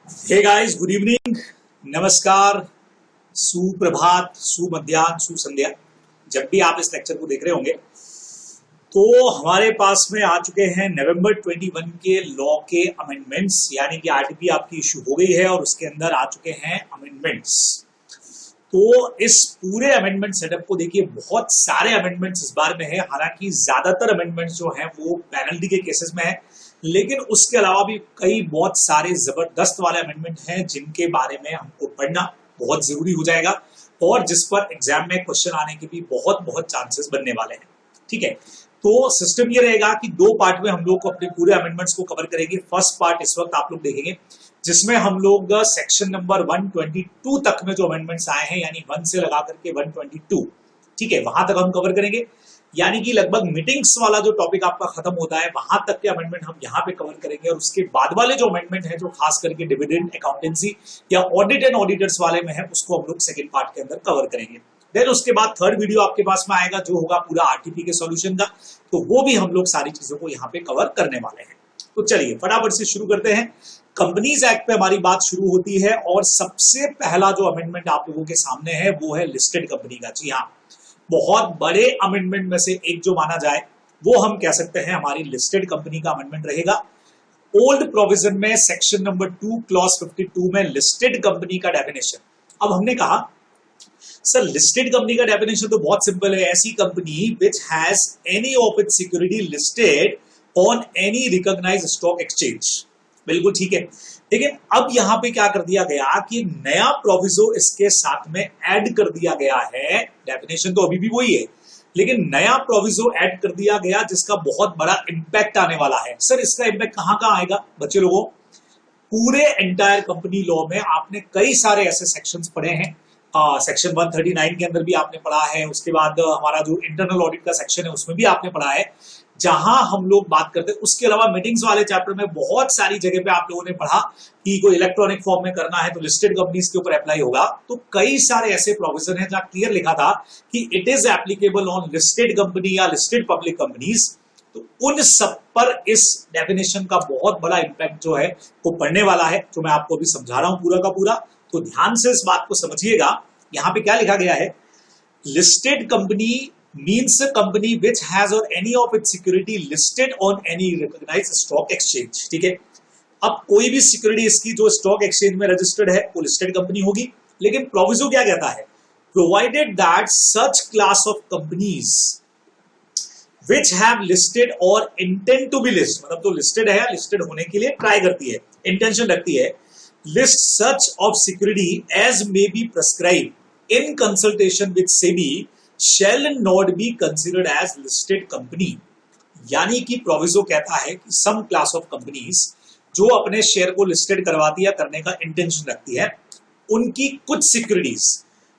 Hey guys, good evening, नमस्कार, सुप्रभात, सुमध्याह्न, सुसंध्या। जब भी आप इस लेक्चर को देख रहे होंगे तो हमारे पास में आ चुके हैं नवंबर 21 के लॉ के अमेंडमेंट्स, यानी कि आरटीपी आपकी इशू हो गई है और उसके अंदर आ चुके हैं अमेंडमेंट्स। तो इस पूरे अमेंडमेंट सेटअप को देखिए, बहुत सारे अमेंडमेंट्स इस बार में है। हालांकि ज्यादातर अमेंडमेंट्स जो हैं वो पेनल्टी के केसेस में है, लेकिन उसके अलावा भी कई बहुत सारे जबरदस्त वाले अमेंडमेंट हैं जिनके बारे में हमको पढ़ना बहुत जरूरी हो जाएगा और जिस पर एग्जाम में क्वेश्चन आने के भी बहुत बहुत चांसेस बनने वाले हैं। ठीक है, तो सिस्टम ये रहेगा कि दो पार्ट में हम लोग को अपने पूरे अमेंडमेंट्स को कवर करेंगे। फर्स्ट पार्ट इस वक्त आप लोग देखेंगे जिसमें हम लोग सेक्शन नंबर 122 तक में जो अमेंडमेंट्स आए हैं, यानी 1 से लगा करके 122, ठीक है, वहां तक हम कवर करेंगे। यानी कि लगभग मीटिंग्स वाला जो टॉपिक आपका खत्म होता है वहां तक के अमेंडमेंट हम यहाँ पे कवर करेंगे और उसके बाद वाले जो अमेंडमेंट है जो खास करके डिविडेंड अकाउंटेंसी या ऑडिट एंड ऑडिटर्स वाले में है उसको हम लोग सेकंड पार्ट के अंदर कवर करेंगे। देन उसके बाद थर्ड वीडियो आपके पास में आएगा जो होगा पूरा आरटीपी के सॉल्यूशन का, तो वो भी हम लोग सारी चीजों को यहाँ पे कवर करने वाले हैं। तो चलिए फटाफट से शुरू करते हैं। कंपनीज एक्ट पे हमारी बात शुरू होती है और सबसे पहला जो अमेंडमेंट आप लोगों के सामने है वो है लिस्टेड कंपनी का। जी हाँ, बहुत बड़े अमेंडमेंट में से एक जो माना जाए वो हम कह सकते हैं हमारी लिस्टेड कंपनी का अमेंडमेंट रहेगा। ओल्ड प्रोविजन में सेक्शन नंबर 2 क्लॉज 52 में लिस्टेड कंपनी का डेफिनेशन। अब हमने कहा सर लिस्टेड कंपनी का डेफिनेशन तो बहुत सिंपल है, ऐसी company which has any of its security listed on any recognised stock exchange. बिल्कुल ठीक है, लेकिन अब यहां पे क्या कर दिया गया कि नया प्रोविजो इसके साथ में ऐड कर दिया गया है। डेफिनेशन तो अभी भी वही है, लेकिन नया प्रोविजो ऐड कर दिया गया जिसका बहुत बड़ा इंपैक्ट आने वाला है। सर इसका इंपैक्ट कहां आएगा बच्चे लोगों? पूरे एंटायर कंपनी लॉ में आपने कई सारे ऐसे सेक्शंस पढ़े हैं। सेक्शन 139 के अंदर भी आपने पढ़ा है, उसके बाद हमारा जो इंटरनल ऑडिट का सेक्शन है उसमें भी आपने पढ़ा है, जहां हम लोग बात करते हैं। उसके अलावा मीटिंग्स वाले चैप्टर में बहुत सारी जगह पे आप लोगों ने पढ़ा कि कोई इलेक्ट्रॉनिक फॉर्म में करना है तो लिस्टेड कंपनीज के ऊपर अप्लाई होगा। तो कई सारे ऐसे प्रोविजन है जहां क्लियर लिखा था कि it is applicable on listed company या लिस्टेड पब्लिक कंपनीज। तो उन सब पर इस डेफिनेशन का बहुत बड़ा इंपैक्ट जो है वो पड़ने वाला है, जो मैं आपको अभी समझा रहा हूं पूरा का पूरा। तो ध्यान से इस बात को समझिएगा। यहां पे क्या लिखा गया है? Listed company means a company which has or any of its security listed on any recognized stock exchange। ठीक है, अब कोई भी सिक्योरिटी इसकी जो स्टॉक एक्सचेंज में रजिस्टर्ड है वो लिस्टेड कंपनी होगी। लेकिन प्रोविजो क्या कहता है? Provided that such class of companies which have listed or intend to be listed, मतलब तो लिस्टेड है या लिस्टेड होने के लिए ट्राई करती है, इंटेंशन रखती है, list such of security as may be prescribed in consultation with SEBI shall not be considered as listed company। यानी कि प्रोविजो कहता है कि सम क्लास ऑफ कंपनीज जो अपने शेयर को लिस्टेड करवाती है, करने का इंटेंशन रखती है, उनकी कुछ सिक्योरिटीज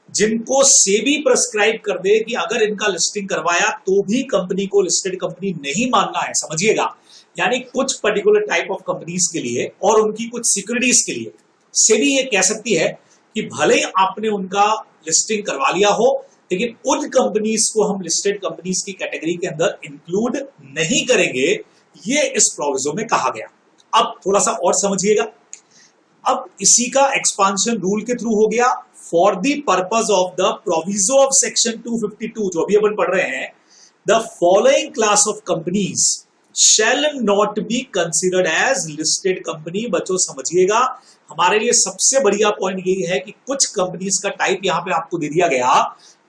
जिनको सेबी प्रेस्क्राइब कर दे कि अगर इनका लिस्टिंग करवाया तो भी कंपनी को लिस्टेड कंपनी नहीं मानना है। समझिएगा, यानी कुछ पर्टिकुलर टाइप ऑफ कंपनीज के लिए और उनकी कुछ सिक्योरिटीज के लिए सेबी ये कह सकती है कि भले ही आपने उनका लिस्टिंग करवा लिया हो, लेकिन उन कंपनीज को हम लिस्टेड कंपनीज की कैटेगरी के अंदर इंक्लूड नहीं करेंगे। ये इस प्रोविजो में कहा गया। अब थोड़ा सा और समझिएगा। अब इसी का एक्सपांशन रूल के थ्रू हो गया। For the purpose of the proviso of section 252 जो अभी अपन पढ़ रहे हैं, the following class of companies shall not be considered as listed company. बच्चों समझिएगा, हमारे लिए सबसे बढ़िया पॉइंट यही है कि कुछ कंपनीज का टाइप यहां पे आपको दे दिया गया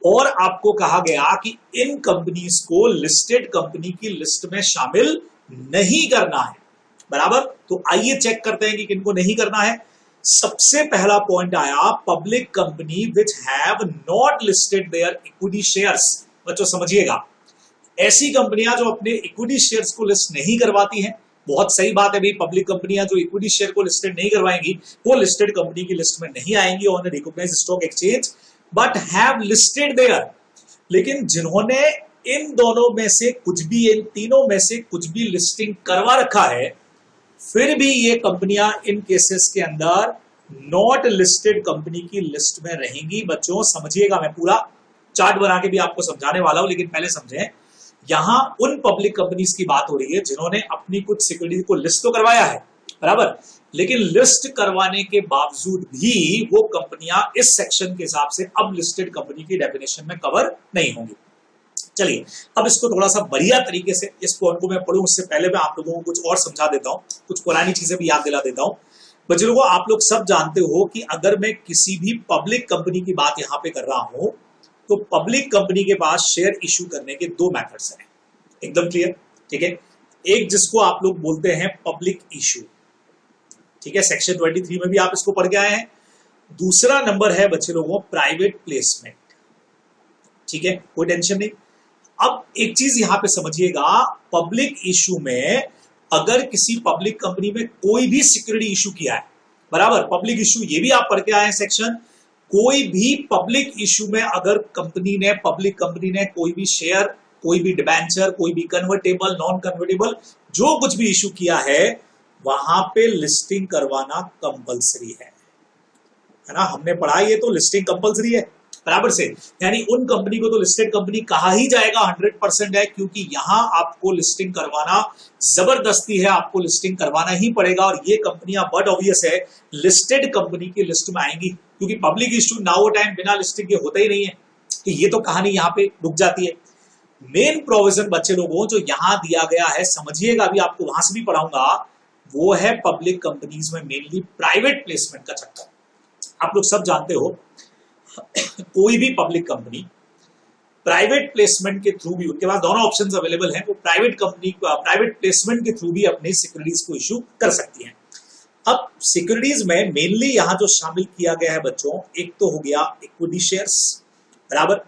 और आपको कहा गया कि इन कंपनीज को लिस्टेड कंपनी की लिस्ट में शामिल नहीं करना है। बराबर, तो आइए चेक करते हैं कि किनको नहीं करना है। सबसे पहला पॉइंट आया public company which have not listed their equity shares. बच्चों समझिएगा, ऐसी कंपनियां जो अपने इक्विटी शेयर्स को लिस्ट नहीं करवाती हैं। बहुत सही बात है भाई, पब्लिक कंपनियां जो इक्विटी शेयर को लिस्टेड नहीं करवाएंगी वो लिस्टेड कंपनी की लिस्ट में नहीं आएंगी on recognised stock exchange, but have listed there. लेकिन जिन्होंने इन दोनों में से कुछ भी, इन तीनों में से कुछ भी लिस्टिंग करवा रखा है, फिर भी ये कंपनियां इन केसेस के अंदर नॉट लिस्टेड कंपनी की लिस्ट में रहेंगी। बच्चों समझिएगा, मैं पूरा चार्ट बना के भी आपको समझाने वाला हूं, लेकिन पहले समझें। यहां उन पब्लिक कंपनीज की बात हो रही है जिन्होंने अपनी कुछ सिक्योरिटी को लिस्ट तो करवाया है, बराबर, लेकिन लिस्ट करवाने के बावजूद भी वो कंपनियां इस सेक्शन के हिसाब से अब लिस्टेड कंपनी की डेफिनेशन में कवर नहीं होंगी। चलिए अब इसको थोड़ा सा बढ़िया तरीके से इस पॉइंट को मैं पढ़ूं उससे पहले मैं आप लोगों को कुछ और समझा देता हूं, कुछ पुरानी चीजें भी याद दिला देता हूं। बच्चों लोगों, आप लोग सब जानते हो कि अगर मैं किसी भी पब्लिक कंपनी की बात यहां पे कर रहा हूं तो पब्लिक कंपनी के पास शेयर इश्यू करने के दो मेथड्स हैं, एकदम क्लियर, ठीक है। एक जिसको आप लोग बोलते हैं पब्लिक इश्यू, ठीक है, सेक्शन 23 में भी आप इसको पढ़ के आए हैं। दूसरा नंबर है बच्चे लोगों प्राइवेट प्लेसमेंट, ठीक है, कोई टेंशन नहीं। अब एक चीज यहां पे समझिएगा, पब्लिक इश्यू में अगर किसी पब्लिक कंपनी में कोई भी सिक्योरिटी इश्यू किया है, बराबर, पब्लिक इश्यू ये भी आप पढ़ के आए हैं सेक्शन, कोई भी पब्लिक इश्यू में अगर कंपनी ने, पब्लिक कंपनी ने कोई भी शेयर, कोई भी डिबेंचर, कोई भी कन्वर्टेबल, नॉन कन्वर्टेबल, जो कुछ भी इश्यू किया है वहां पे लिस्टिंग करवाना कंपलसरी है ना। हमने पढ़ा ये तो लिस्टिंग कंपलसरी है, बराबर से, यानी उन कंपनी को तो लिस्टेड कंपनी कहा ही जाएगा 100% है, क्योंकि यहां आपको लिस्टिंग करवाना जबरदस्ती है, आपको लिस्टिंग करवाना ही पड़ेगा। और ये कंपनियां बट ऑब्वियस है लिस्टेड कंपनी की लिस्ट में आएंगी, क्योंकि पब्लिक इश्यू नाउ टाइम बिना लिस्टिंग के होता ही नहीं है। तो ये तो कहानी यहां पे रुक जाती है। मेन प्रोविजन बच्चे लोगों जो यहां दिया गया है, समझिएगा, अभी आपको वहां से भी पढ़ाऊंगा, वो है पब्लिक कंपनीज में मेनली प्राइवेट प्लेसमेंट का चक्कर। आप लोग सब जानते हो कोई भी पब्लिक कंपनी प्राइवेट प्लेसमेंट के थ्रू भी, उनके पास दोनों ऑप्शंस अवेलेबल हैं, वो प्राइवेट कंपनी प्राइवेट प्लेसमेंट के थ्रू भी अपनी सिक्योरिटीज को इश्यू कर सकती हैं। अब सिक्योरिटीज में मेनली यहां जो शामिल किया गया है बच्चों, एक तो हो गया इक्विटी शेयर्स, बराबर,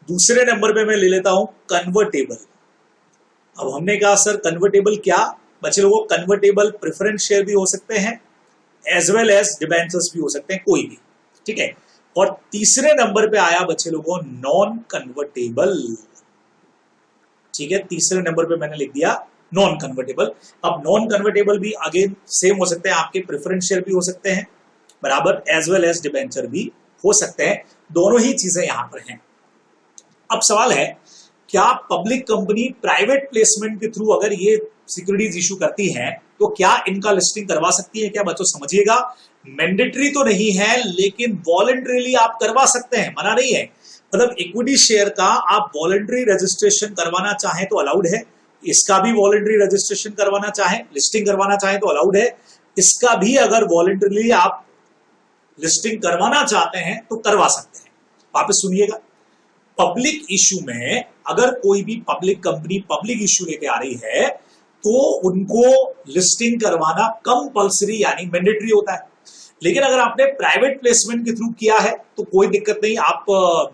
दूसरे नंबर पे मैं ले लेता हूं कन्वर्टेबल। अब हमने कहा सर कन्वर्टेबल क्या, बच्चे लोगों, कन्वर्टेबल प्रेफरेंस शेयर भी हो सकते हैं एज वेल एज डिबेंचर्स भी हो सकते हैं, कोई भी, ठीक है। और तीसरे नंबर पे आया बच्चे लोगों नॉन कन्वर्टेबल, ठीक है, तीसरे नंबर पे मैंने लिख दिया नॉन कन्वर्टेबल। अब नॉन कन्वर्टेबल भी अगेन सेम हो सकते हैं, आपके प्रेफरेंस शेयर भी हो सकते हैं, बराबर, एज वेल एज डिबेंचर भी हो सकते हैं, दोनों ही चीजें यहां पर हैं। अब सवाल है, क्या पब्लिक कंपनी प्राइवेट प्लेसमेंट के थ्रू अगर ये सिक्योरिटीज इशू करती हैं तो क्या इनका लिस्टिंग करवा सकती है क्या? बच्चों समझिएगा, मैंडेटरी तो नहीं है लेकिन वॉलंटरीली आप करवा सकते हैं, मना नहीं है। मतलब इक्विटी शेयर का आप वॉलंटरी रजिस्ट्रेशन करवाना चाहें तो अलाउड है, इसका भी वॉलंटरी रजिस्ट्रेशन करवाना चाहें, लिस्टिंग करवाना चाहें तो अलाउड है, इसका भी अगर वॉलंटरीली आप लिस्टिंग करवाना चाहते हैं तो करवा सकते हैं। वापस सुनिएगा, पब्लिक इश्यू में अगर कोई भी पब्लिक कंपनी पब्लिक इश्यू लेके आ रही है तो उनको लिस्टिंग करवाना कंपल्सरी यानी मैंडेटरी होता है। लेकिन अगर आपने प्राइवेट प्लेसमेंट के थ्रू किया है तो कोई दिक्कत नहीं, आप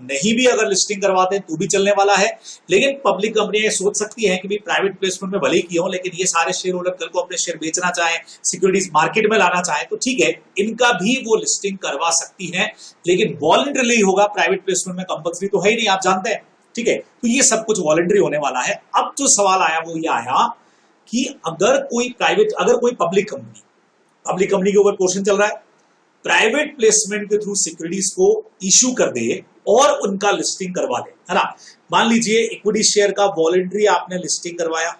नहीं भी अगर लिस्टिंग करवाते हैं तो भी चलने वाला है। लेकिन पब्लिक कंपनियां सोच सकती हैं कि भाई प्राइवेट प्लेसमेंट में भले ही किया हो लेकिन ये सारे शेयर होल्डर कल को अपने शेयर बेचना चाहें, सिक्योरिटीज मार्केट में लाना चाहें तो ठीक है, इनका भी वो लिस्टिंग करवा सकती है, लेकिन वॉलंटरी होगा, प्राइवेट प्लेसमेंट में कंपल्सरी तो है ही नहीं, आप जानते हैं, ठीक है। तो ये सब कुछ वॉलंटरी होने वाला है। अब जो सवाल आया वो ये आया कि अगर कोई पब्लिक कंपनी के ऊपर क्वेश्चन चल रहा है, प्राइवेट प्लेसमेंट के थ्रू सिक्योरिटीज को इश्यू कर दे और उनका लिस्टिंग करवा दे, है ना। मान लीजिए इक्विटी शेयर का वॉलंटरी आपने लिस्टिंग करवाया,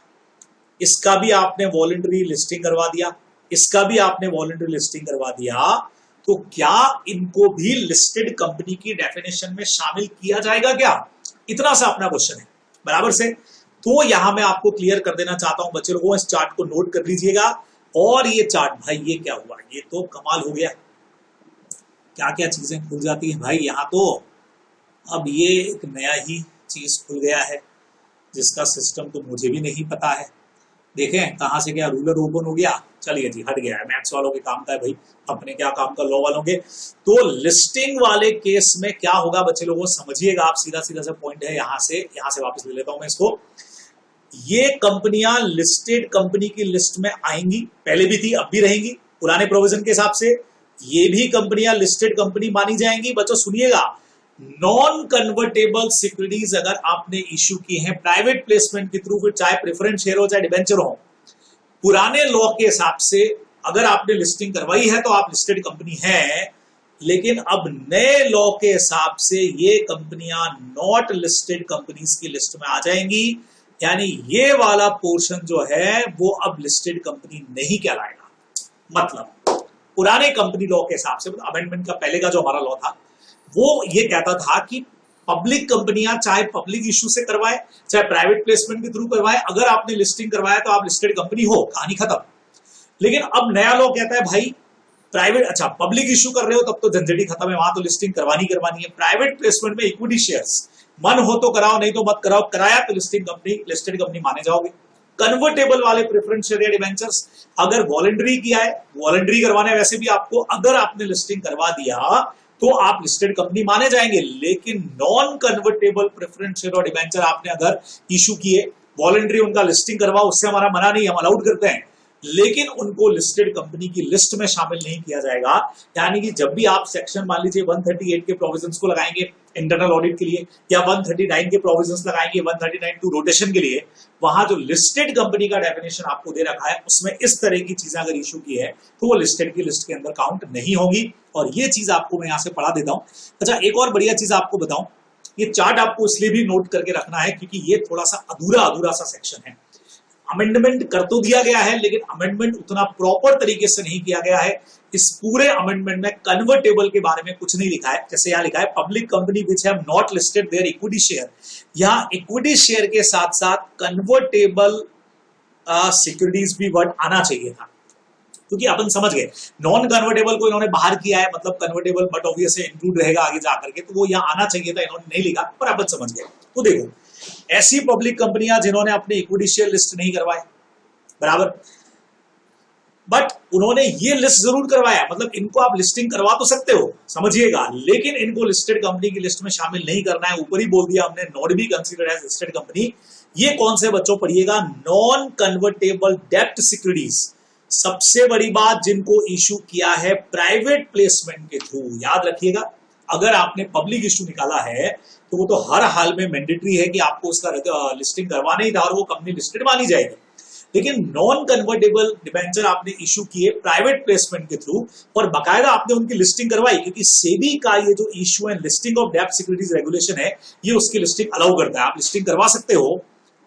इसका भी आपने वॉलंटरी लिस्टिंग करवा दिया, इसका भी आपने वॉलंटरी लिस्टिंग करवा दिया, तो क्या इनको भी लिस्टेड कंपनी की डेफिनेशन में शामिल किया जाएगा क्या? इतना सा अपना क्वेश्चन है, बराबर से। तो यहां मैं आपको क्लियर कर देना चाहता हूं बच्चे लोगों, इस चार्ट को नोट कर लीजिएगा। और ये चार्ट भाई ये क्या हुआ, ये तो कमाल हो गया, क्या क्या चीजें खुल जाती हैं भाई यहाँ तो। अब ये एक नया ही चीज खुल गया है जिसका सिस्टम तो मुझे भी नहीं पता है। देखें कहां से क्या रूलर ओपन हो गया, चलिए जी हट गया है, मैथ्स वालों के काम का है भाई, अपने क्या काम का लॉ वालों के। तो लिस्टिंग वाले केस में क्या होगा बच्चे लोगों, समझिएगा आप, सीधा सीधा सा पॉइंट है, यहां से वापस ले लेता हूं मैं इसको। ये कंपनियां लिस्टेड कंपनी की लिस्ट में आएंगी, पहले भी थी अब भी रहेंगी पुराने प्रोविजन के हिसाब से। ये भी कंपनियां लिस्टेड कंपनी मानी जाएंगी। बच्चों सुनिएगा, नॉन कन्वर्टेबल सिक्योरिटीज अगर आपने इश्यू की हैं प्राइवेट प्लेसमेंट के थ्रू, फिर चाहे प्रेफरेंस शेयर हो चाहे डिबेंचर हो, पुराने लॉ के हिसाब से अगर आपने लिस्टिंग करवाई है तो आप लिस्टेड कंपनी है। लेकिन अब नए लॉ के हिसाब से ये कंपनियां नॉट लिस्टेड कंपनीज की लिस्ट में आ जाएंगी, यानी ये वाला पोर्शन जो है वो अब लिस्टेड कंपनी नहीं कहलाएगा। मतलब पुराने कंपनी लॉ के हिसाब से, मतलब अमेंडमेंट का पहले का जो हमारा लॉ था वो ये कहता था कि पब्लिक कंपनियां चाहे पब्लिक इश्यू से करवाए चाहे प्राइवेट प्लेसमेंट के थ्रू करवाए, अगर आपने लिस्टिंग करवाया तो आप लिस्टेड कंपनी हो, कहानी खत्म। लेकिन अब नया लॉ कहता है भाई प्राइवेट, अच्छा पब्लिक इश्यू कर रहे हो तब तो झंझट ही खत्म है, वहां तो लिस्टिंग करवानी है। प्राइवेट प्लेसमेंट में इक्विटी शेयर्स मन हो तो कराओ, नहीं तो मत कराओ, कराया तो लिस्टिंग कंपनी लिस्टेड कंपनी माने जाओगे। कन्वर्टेबल वाले प्रेफरेंस शेयर या डिबेंचर्स अगर वॉलंटरी किया है, वॉलंटरी करवाना है वैसे भी आपको, अगर आपने लिस्टिंग करवा दिया तो आप लिस्टेड कंपनी माने जाएंगे। लेकिन नॉन कन्वर्टेबल प्रेफरेंस शेयर और डिबेंचर आपने अगर इशू किए, वॉलंटरी उनका लिस्टिंग करवाओ, उससे हमारा मना नहीं, हम अलाउड करते हैं, लेकिन उनको लिस्टेड कंपनी की लिस्ट में शामिल नहीं किया जाएगा। यानी कि जब भी आप सेक्शन मान लीजिए 138 के प्रोविजंस को लगाएंगे इंटरनल ऑडिट के लिए, या 139 के प्रोविजंस लगाएंगे 139 टू रोटेशन के लिए, वहां जो लिस्टेड कंपनी का डेफिनेशन आपको दे रखा है उसमें इस तरह की चीजें अगर इशू की है तो वो लिस्टेड की लिस्ट के अंदर काउंट नहीं होगी। और ये चीज आपको मैं यहां से पढ़ा देता हूं। अच्छा एक और बढ़िया चीज आपको बताऊं, ये चार्ट आपको इसलिए भी नोट करके रखना है क्योंकि ये थोड़ा सा अधूरा सा सेक्शन है। अमेंडमेंट कर तो दिया गया है लेकिन अमेंडमेंट उतना प्रॉपर तरीके से नहीं किया गया है। इस पूरे अमेंडमेंट में कन्वर्टेबल के बारे में कुछ नहीं लिखा है। जैसे यहां लिखा है public company which have not listed their equity share, यहां इक्विटी शेयर के साथ साथ कन्वर्टेबल सिक्योरिटीज भी वर्ड आना चाहिए था, क्योंकि अपन समझ गए नॉन कन्वर्टेबल को इन्होंने बाहर किया है, मतलब कन्वर्टेबल बट ऑब्वियसली इंक्लूड रहेगा आगे जाकर के, तो वो यहाँ आना चाहिए था, इन्होंने नहीं लिखा, पर अपन समझ गए। तो देखो ऐसी पब्लिक कंपनियां जिन्होंने अपने इक्विटी शेयर लिस्ट नहीं करवाए, बराबर, बट उन्होंने ये लिस्ट जरूर करवाया, मतलब इनको आप लिस्टिंग करवा तो सकते हो, समझिएगा, लेकिन इनको लिस्टेड कंपनी की लिस्ट में शामिल नहीं करना है। ऊपर ही बोल दिया हमने, not be considered as listed company. ये कौन से बच्चों पढ़िएगा, नॉन कन्वर्टेबल डेब्ट सिक्योरिटीज। सबसे बड़ी बात, जिनको इशू किया है प्राइवेट प्लेसमेंट के थ्रू, याद रखिएगा, अगर आपने पब्लिक इशू निकाला है तो वो तो हर हाल में मैंडेटरी है कि आपको उसका लिस्टिंग करवाना ही था और वो कंपनी लिस्टेड मानी जाएगी। लेकिन नॉन कन्वर्टेबल डिबेंचर आपने इशू किए प्राइवेट प्लेसमेंट के थ्रू और बकायदा आपने उनकी लिस्टिंग करवाई, क्योंकि सेबी का ये जो इशू है लिस्टिंग ऑफ डेब्ट सिक्योरिटीज रेगुलेशन है, ये उसकी लिस्टिंग अलाउ करता है, आप लिस्टिंग करवा सकते हो,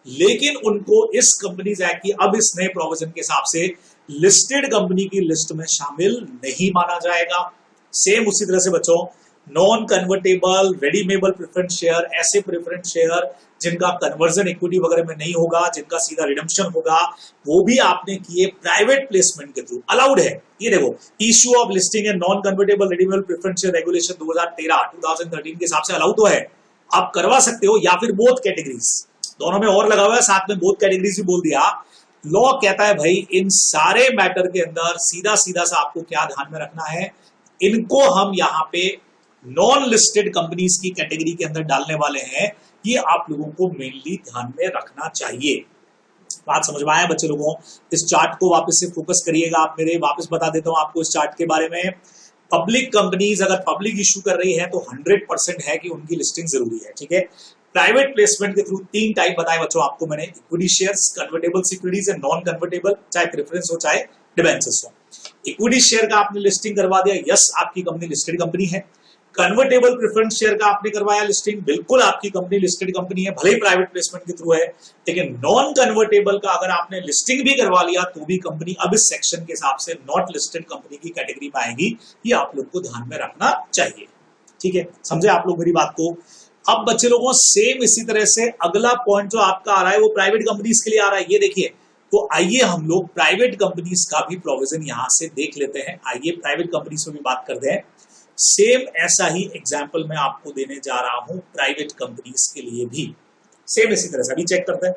लेकिन उनको इस कंपनीज एक्ट की अब इस नए प्रोविजन के हिसाब से लिस्टेड कंपनी की लिस्ट में शामिल नहीं माना जाएगा। सेम उसी तरह से बच्चों, non convertible redeemable preference share, ऐसे प्रेफरेंस शेयर जिनका कन्वर्जन इक्विटी वगैरह में नहीं होगा, जिनका सीधा रिडम्पशन होगा, वो भी आपने किए प्राइवेट प्लेसमेंट के थ्रू, अलाउड है। ये देखो, issue of listing and non convertible redeemable preference share regulation 2013 के हिसाब से अलाउड तो है, आप करवा सकते हो, या फिर बोथ कैटेगरीज, दोनों में और लगा हुआ है, साथ में बोथ कैटेगरीज भी बोल दिया। लॉ कहता है भाई इन सारे मैटर के अंदर सीधा सा आपको क्या ध्यान में रखना है, इनको हम यहाँ पे नॉन लिस्टेड कंपनीज की कैटेगरी के अंदर डालने वाले हैं, ये आप लोगों को मेनली ध्यान में रखना चाहिए। बात समझ में आया बच्चे लोगों? इस चार्ट को वापस से फोकस करिएगा आप मेरे, वापस बता देता हूं आपको इस चार्ट के बारे में। पब्लिक कंपनीज अगर पब्लिक इश्यू कर रही है तो 100% है कि उनकी लिस्टिंग जरूरी है, ठीक है। प्राइवेट प्लेसमेंट के थ्रू 3 टाइप बताए बच्चों आपको मैंने, equity shares, convertible securities and non convertible, चाहे प्रेफरेंस हो चाहे डिबेंचर्स हो। इक्विटी शेयर का आपने लिस्टिंग करवा दिया, यस आपकी कंपनी लिस्टेड कंपनी है। कन्वर्टेबल प्रेफरेंस शेयर का आपने करवाया लिस्टिंग, बिल्कुल आपकी कंपनी लिस्टेड कंपनी है, भले ही प्राइवेट प्लेसमेंट के थ्रू है। लेकिन नॉन कन्वर्टेबल का अगर आपने लिस्टिंग भी करवा लिया तो भी कंपनी अब इस सेक्शन के हिसाब से नॉट लिस्टेड कंपनी की कैटेगरी में आएगी, ये आप लोग को ध्यान में रखना चाहिए, ठीक है। समझे आप लोग मेरी बात को? अब बच्चे लोगों सेम इसी तरह से अगला पॉइंट जो आपका आ रहा है वो प्राइवेट कंपनीज के लिए आ रहा है, ये देखिए। तो आइए हम लोग प्राइवेट कंपनीज का भी प्रोविजन यहां से देख लेते हैं। आइए प्राइवेट कंपनीज में भी बात करते हैं। सेम ऐसा ही एग्जाम्पल मैं आपको देने जा रहा हूं प्राइवेट कंपनीज के लिए भी, सेम इसी तरह से अभी चेक करते हैं।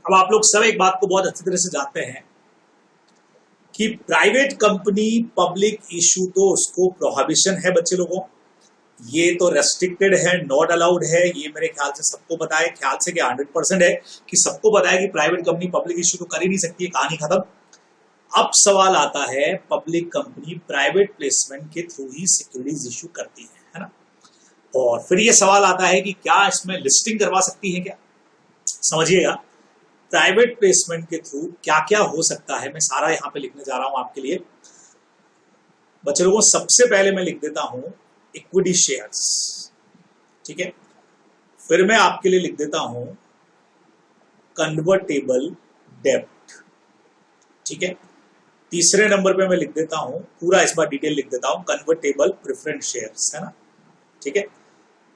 अब आप लोग सब एक बात को बहुत अच्छी तरह से जानते हैं कि प्राइवेट कंपनी पब्लिक इशू तो उसको प्रोहिबिशन है बच्चे लोगों, ये तो रेस्ट्रिक्टेड है, नॉट अलाउड है, ये मेरे ख्याल से सबको पता है, ख्याल से क्या 100% है कि सबको पता है कि प्राइवेट कंपनी पब्लिक इशू तो कर ही नहीं सकती है, कहानी खत्म। अब सवाल आता है पब्लिक कंपनी प्राइवेट प्लेसमेंट के थ्रू ही सिक्योरिटीज इशू करती है ना, और फिर ये सवाल आता है कि क्या इसमें लिस्टिंग करवा सकती है क्या? समझिएगा, प्राइवेट प्लेसमेंट के थ्रू क्या क्या हो सकता है मैं सारा यहां पे लिखने जा रहा हूं आपके लिए बच्चे लोगों। सबसे पहले मैं लिख देता हूं इक्विटी शेयर्स, ठीक है। फिर मैं आपके लिए लिख देता हूं कन्वर्टेबल डेब्ट, ठीक है। तीसरे नंबर पे मैं लिख देता हूं, पूरा इस बार डिटेल लिख देता हूं, कन्वर्टेबल प्रेफरेंस शेयर्स, है ना, ठीक है।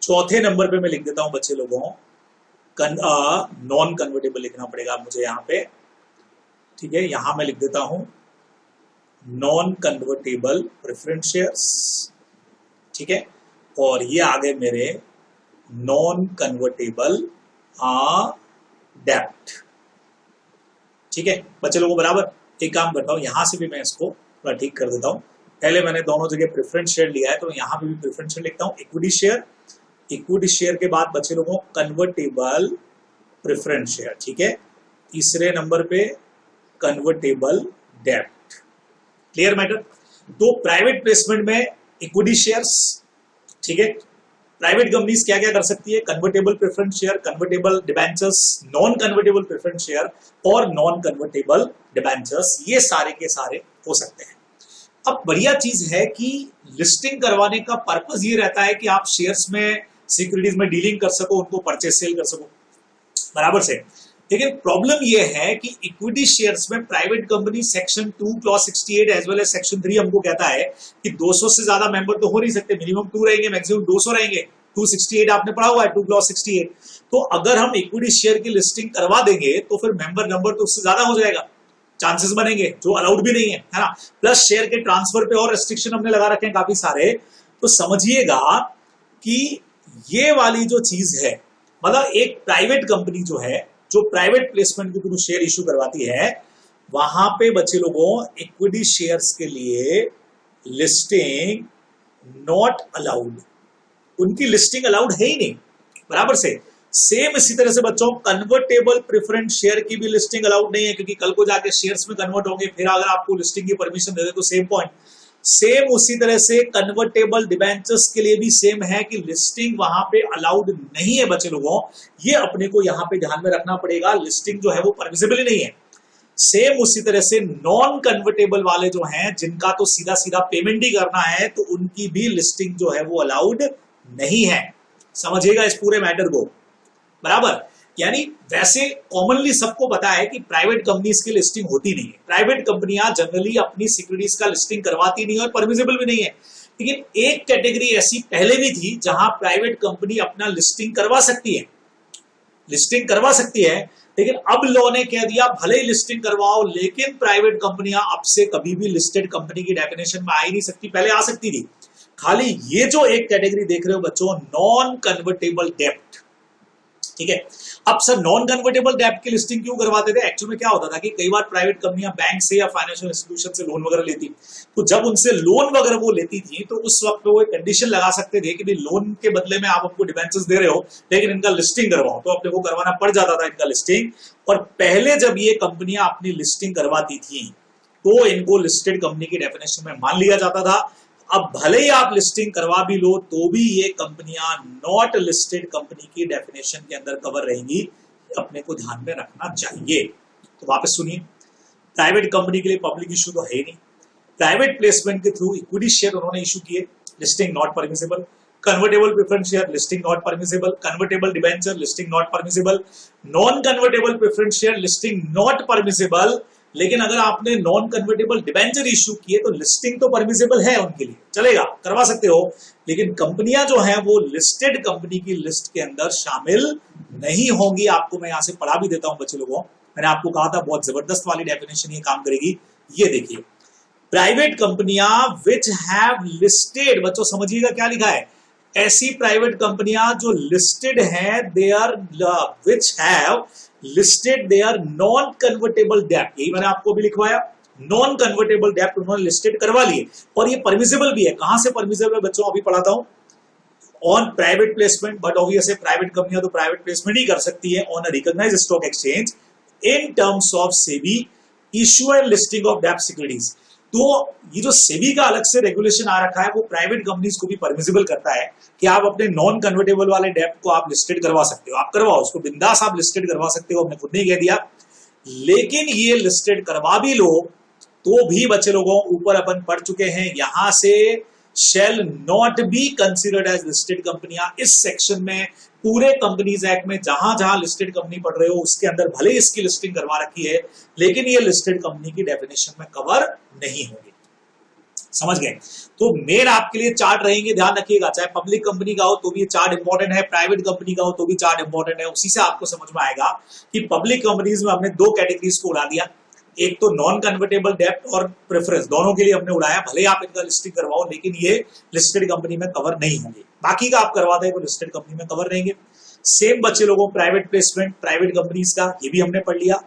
चौथे नंबर पे मैं लिख देता हूं बच्चे लोगों, नॉन कन्वर्टेबल लिखना पड़ेगा मुझे यहाँ पे, ठीक है। यहां मैं लिख देता हूं नॉन कन्वर्टेबल प्रेफरेंस शेयर्स, ठीक है। और ये आ गए मेरे नॉन कन्वर्टेबल डेप्ट, ठीक है बच्चे लोगों बराबर। एक काम करता हूं, यहां से भी मैं इसको थोड़ा ठीक कर देता हूं। पहले मैंने दोनों जगह प्रेफरेंस शेयर लिया है, तो यहां पे भी प्रेफरेंस शेयर लिखता हूं, इक्विटी शेयर, इक्विटी शेयर के बाद बच्चे लोगों कन्वर्टेबल प्रेफरेंस शेयर, ठीक है। तीसरे नंबर पे कन्वर्टेबल डेप्ट, क्लियर मैटर। तो प्राइवेट प्लेसमेंट में इक्विटी शेयर्स, ठीक है। प्राइवेट कंपनीज क्या क्या कर सकती है, convertible preference share, convertible debentures, non convertible preference share और नॉन कन्वर्टेबल डिबेंचर्स, ये सारे के सारे हो सकते हैं। अब बढ़िया चीज है कि लिस्टिंग करवाने का पर्पस ये रहता है कि आप शेयर्स में, सिक्योरिटीज में डीलिंग कर सको, उनको परचेज सेल कर सको, बराबर से। लेकिन प्रॉब्लम ये है कि इक्विटी शेयर्स में private company section 2 clause 68 as well as section 3 हमको कहता है कि 200 से ज्यादा मेंबर तो हो नहीं सकते, मिनिमम 2 रहेंगे, मैक्सिमम 200 रहेंगे। 268 आपने पढ़ा हुआ है, 2 क्लॉज 68। तो अगर हम इक्विटी शेयर की लिस्टिंग करवा देंगे तो फिर मेंबर नंबर तो उससे ज्यादा हो जाएगा, चांसेस बनेंगे, जो अलाउड भी नहीं है ना। प्लस शेयर के ट्रांसफर पे और रेस्ट्रिक्शन हमने लगा रखे हैं काफी सारे। तो समझिएगा कि ये वाली जो चीज है, मतलब एक प्राइवेट कंपनी जो है, जो प्राइवेट प्लेसमेंट के थ्रू शेयर इशू करवाती है, वहां पे बच्चे लोगों इक्विटी शेयर्स के लिए लिस्टिंग नॉट अलाउड, उनकी लिस्टिंग अलाउड है ही नहीं, बराबर से। सेम इसी तरह से बच्चों कन्वर्टेबल प्रेफरेंस शेयर की भी लिस्टिंग अलाउड नहीं है, क्योंकि कल को जाके शेयर्स में कन्वर्ट होंगे, फिर अगर आपको लिस्टिंग की परमिशन दे दे तो सेम पॉइंट। सेम उसी तरह से कन्वर्टेबल डिबेंचर्स के लिए भी सेम है कि लिस्टिंग वहां पे अलाउड नहीं है बच्चे लोगों, ये अपने को यहां पे ध्यान में रखना पड़ेगा, लिस्टिंग जो है वो परमिसिबल ही नहीं है। सेम उसी तरह से नॉन कन्वर्टेबल वाले जो हैं, जिनका तो सीधा सीधा पेमेंट ही करना है, तो उनकी भी लिस्टिंग जो है वो अलाउड नहीं है। समझिएगा इस पूरे मैटर को, बराबर। यानी वैसे कॉमनली सबको पता है कि प्राइवेट कंपनीज की लिस्टिंग होती नहीं है, प्राइवेट कंपनियां जनरली अपनी सिक्योरिटीज का लिस्टिंग करवाती नहीं है और परमिसिबल भी नहीं है। लेकिन एक कैटेगरी ऐसी पहले भी थी जहां प्राइवेट कंपनी अपना लिस्टिंग करवा सकती है, लिस्टिंग करवा सकती है। लेकिन अब लॉ ने कह दिया भले ही लिस्टिंग करवाओ, लेकिन प्राइवेट कंपनियां अब से कभी भी लिस्टेड कंपनी की डेफिनेशन में आ ही नहीं सकती, पहले आ सकती थी। खाली ये जो एक कैटेगरी देख रहे हो बच्चों, नॉन कन्वर्टेबल डेप्ट, ठीक है। अब सर नॉन कन्वर्टेबल डेप्ट की लिस्टिंग क्यों करवाते थे? एक्चुअल में क्या होता था कि कई बार प्राइवेट कंपनियां बैंक से या फाइनेंशियल इंस्टीट्यूशन से लोन वगैरह लेती, तो जब उनसे लोन वगैरह वो लेती थी तो उस वक्त वो एक कंडीशन लगा सकते थे कि भाई लोन के बदले में आप हमको डिबेंचर्स दे रहे हो, लेकिन इनका लिस्टिंग करवाओ, तो अपने को करवाना पड़ जाता था इनका लिस्टिंग। और पहले जब ये कंपनियां अपनी लिस्टिंग करवाती थी तो इनको लिस्टेड कंपनी की डेफिनेशन में मान लिया जाता था। अब भले ही आप लिस्टिंग करवा भी लो तो भी ये कंपनियां नॉट लिस्टेड कंपनी की डेफिनेशन के अंदर कवर रहेंगी, अपने को ध्यान में रखना चाहिए। तो वापस सुनिए, प्राइवेट कंपनी के लिए पब्लिक इशू तो है ही नहीं, प्राइवेट प्लेसमेंट के थ्रू इक्विटी शेयर उन्होंने इशू किए, listing not permissible, convertible preference share listing not permissible, convertible debenture listing not permissible, non convertible preference share listing not permissible. लेकिन अगर आपने नॉन कन्वर्टेबल डिबेंचर इशू किए तो listing तो permissible है, उनके लिए चलेगा, करवा सकते हो। लेकिन कंपनियां जो हैं वो लिस्टेड कंपनी की लिस्ट के अंदर शामिल नहीं होंगी। आपको मैं यहां से पढ़ा भी देता हूं बच्चे लोगों, मैंने आपको कहा था बहुत जबरदस्त वाली डेफिनेशन ये काम करेगी। ये देखिए, प्राइवेट कंपनियां विच हैव लिस्टेड, बच्चों समझिएगा क्या लिखा है, ऐसी प्राइवेट कंपनियां जो लिस्टेड हैं, they are which have listed their non convertible डेप्ट, यही मैंने आपको भी लिखवाया, नॉन कन्वर्टेबल डेप्ट उन्होंने लिस्टेड करवा लिए और ये परमिसिबल भी है। कहां से परमिसिबल है बच्चों, अभी पढ़ाता हूं, on private placement, but obviously private कंपनियां तो प्राइवेट प्लेसमेंट ही कर सकती है on a recognised stock exchange in terms of SEBI issue and listing of डेप्ट सिक्योरिटीज। तो ये जो सेबी का अलग से रेगुलेशन आ रखा है वो प्राइवेट कंपनीज को भी परमिसिबल करता है कि आप अपने नॉन कन्वर्टेबल वाले डेप्ट को आप लिस्टेड करवा सकते हो, आप करवाओ उसको बिंदास, आप लिस्टेड करवा सकते हो, हमने खुद नहीं कह दिया। लेकिन ये लिस्टेड करवा भी लो तो भी बच्चे लोगों ऊपर अपन पढ़ चुके हैं, यहां से shall not be considered as listed कंपनियां, इस सेक्शन में पूरे कंपनीज एक्ट में जहां जहां लिस्टेड कंपनी पढ़ रहे हो उसके अंदर भले इसकी लिस्टिंग करवा रखी है, लेकिन ये लिस्टेड कंपनी की डेफिनेशन में कवर नहीं होगी। समझ गए? तो मेन आपके लिए चार्ट रहेंगे, ध्यान रखिएगा। चाहे पब्लिक कंपनी का हो तो भी चार्ट इंपॉर्टेंट है, प्राइवेट कंपनी का हो तो भी चार्ट इंपॉर्टेंट है। उसी से आपको समझ में आएगा कि पब्लिक कंपनीज में हमने दो कैटेगरीज को उड़ा दिया, एक तो नॉन कन्वर्टेबल डेब्ट और प्रेफरेंस, दोनों के लिए हमने उड़ाया। भले आप इनका लिस्टिंग करवाओ, लेकिन ये लिस्टेड कंपनी में कवर नहीं होंगे। बाकी का आप करवाते हैं तो लिस्टेड कंपनी में कवर रहेंगे। सेम बच्चे लोगों प्राइवेट प्लेसमेंट, प्राइवेट कंपनीज का, ये भी हमने पढ़ लिया।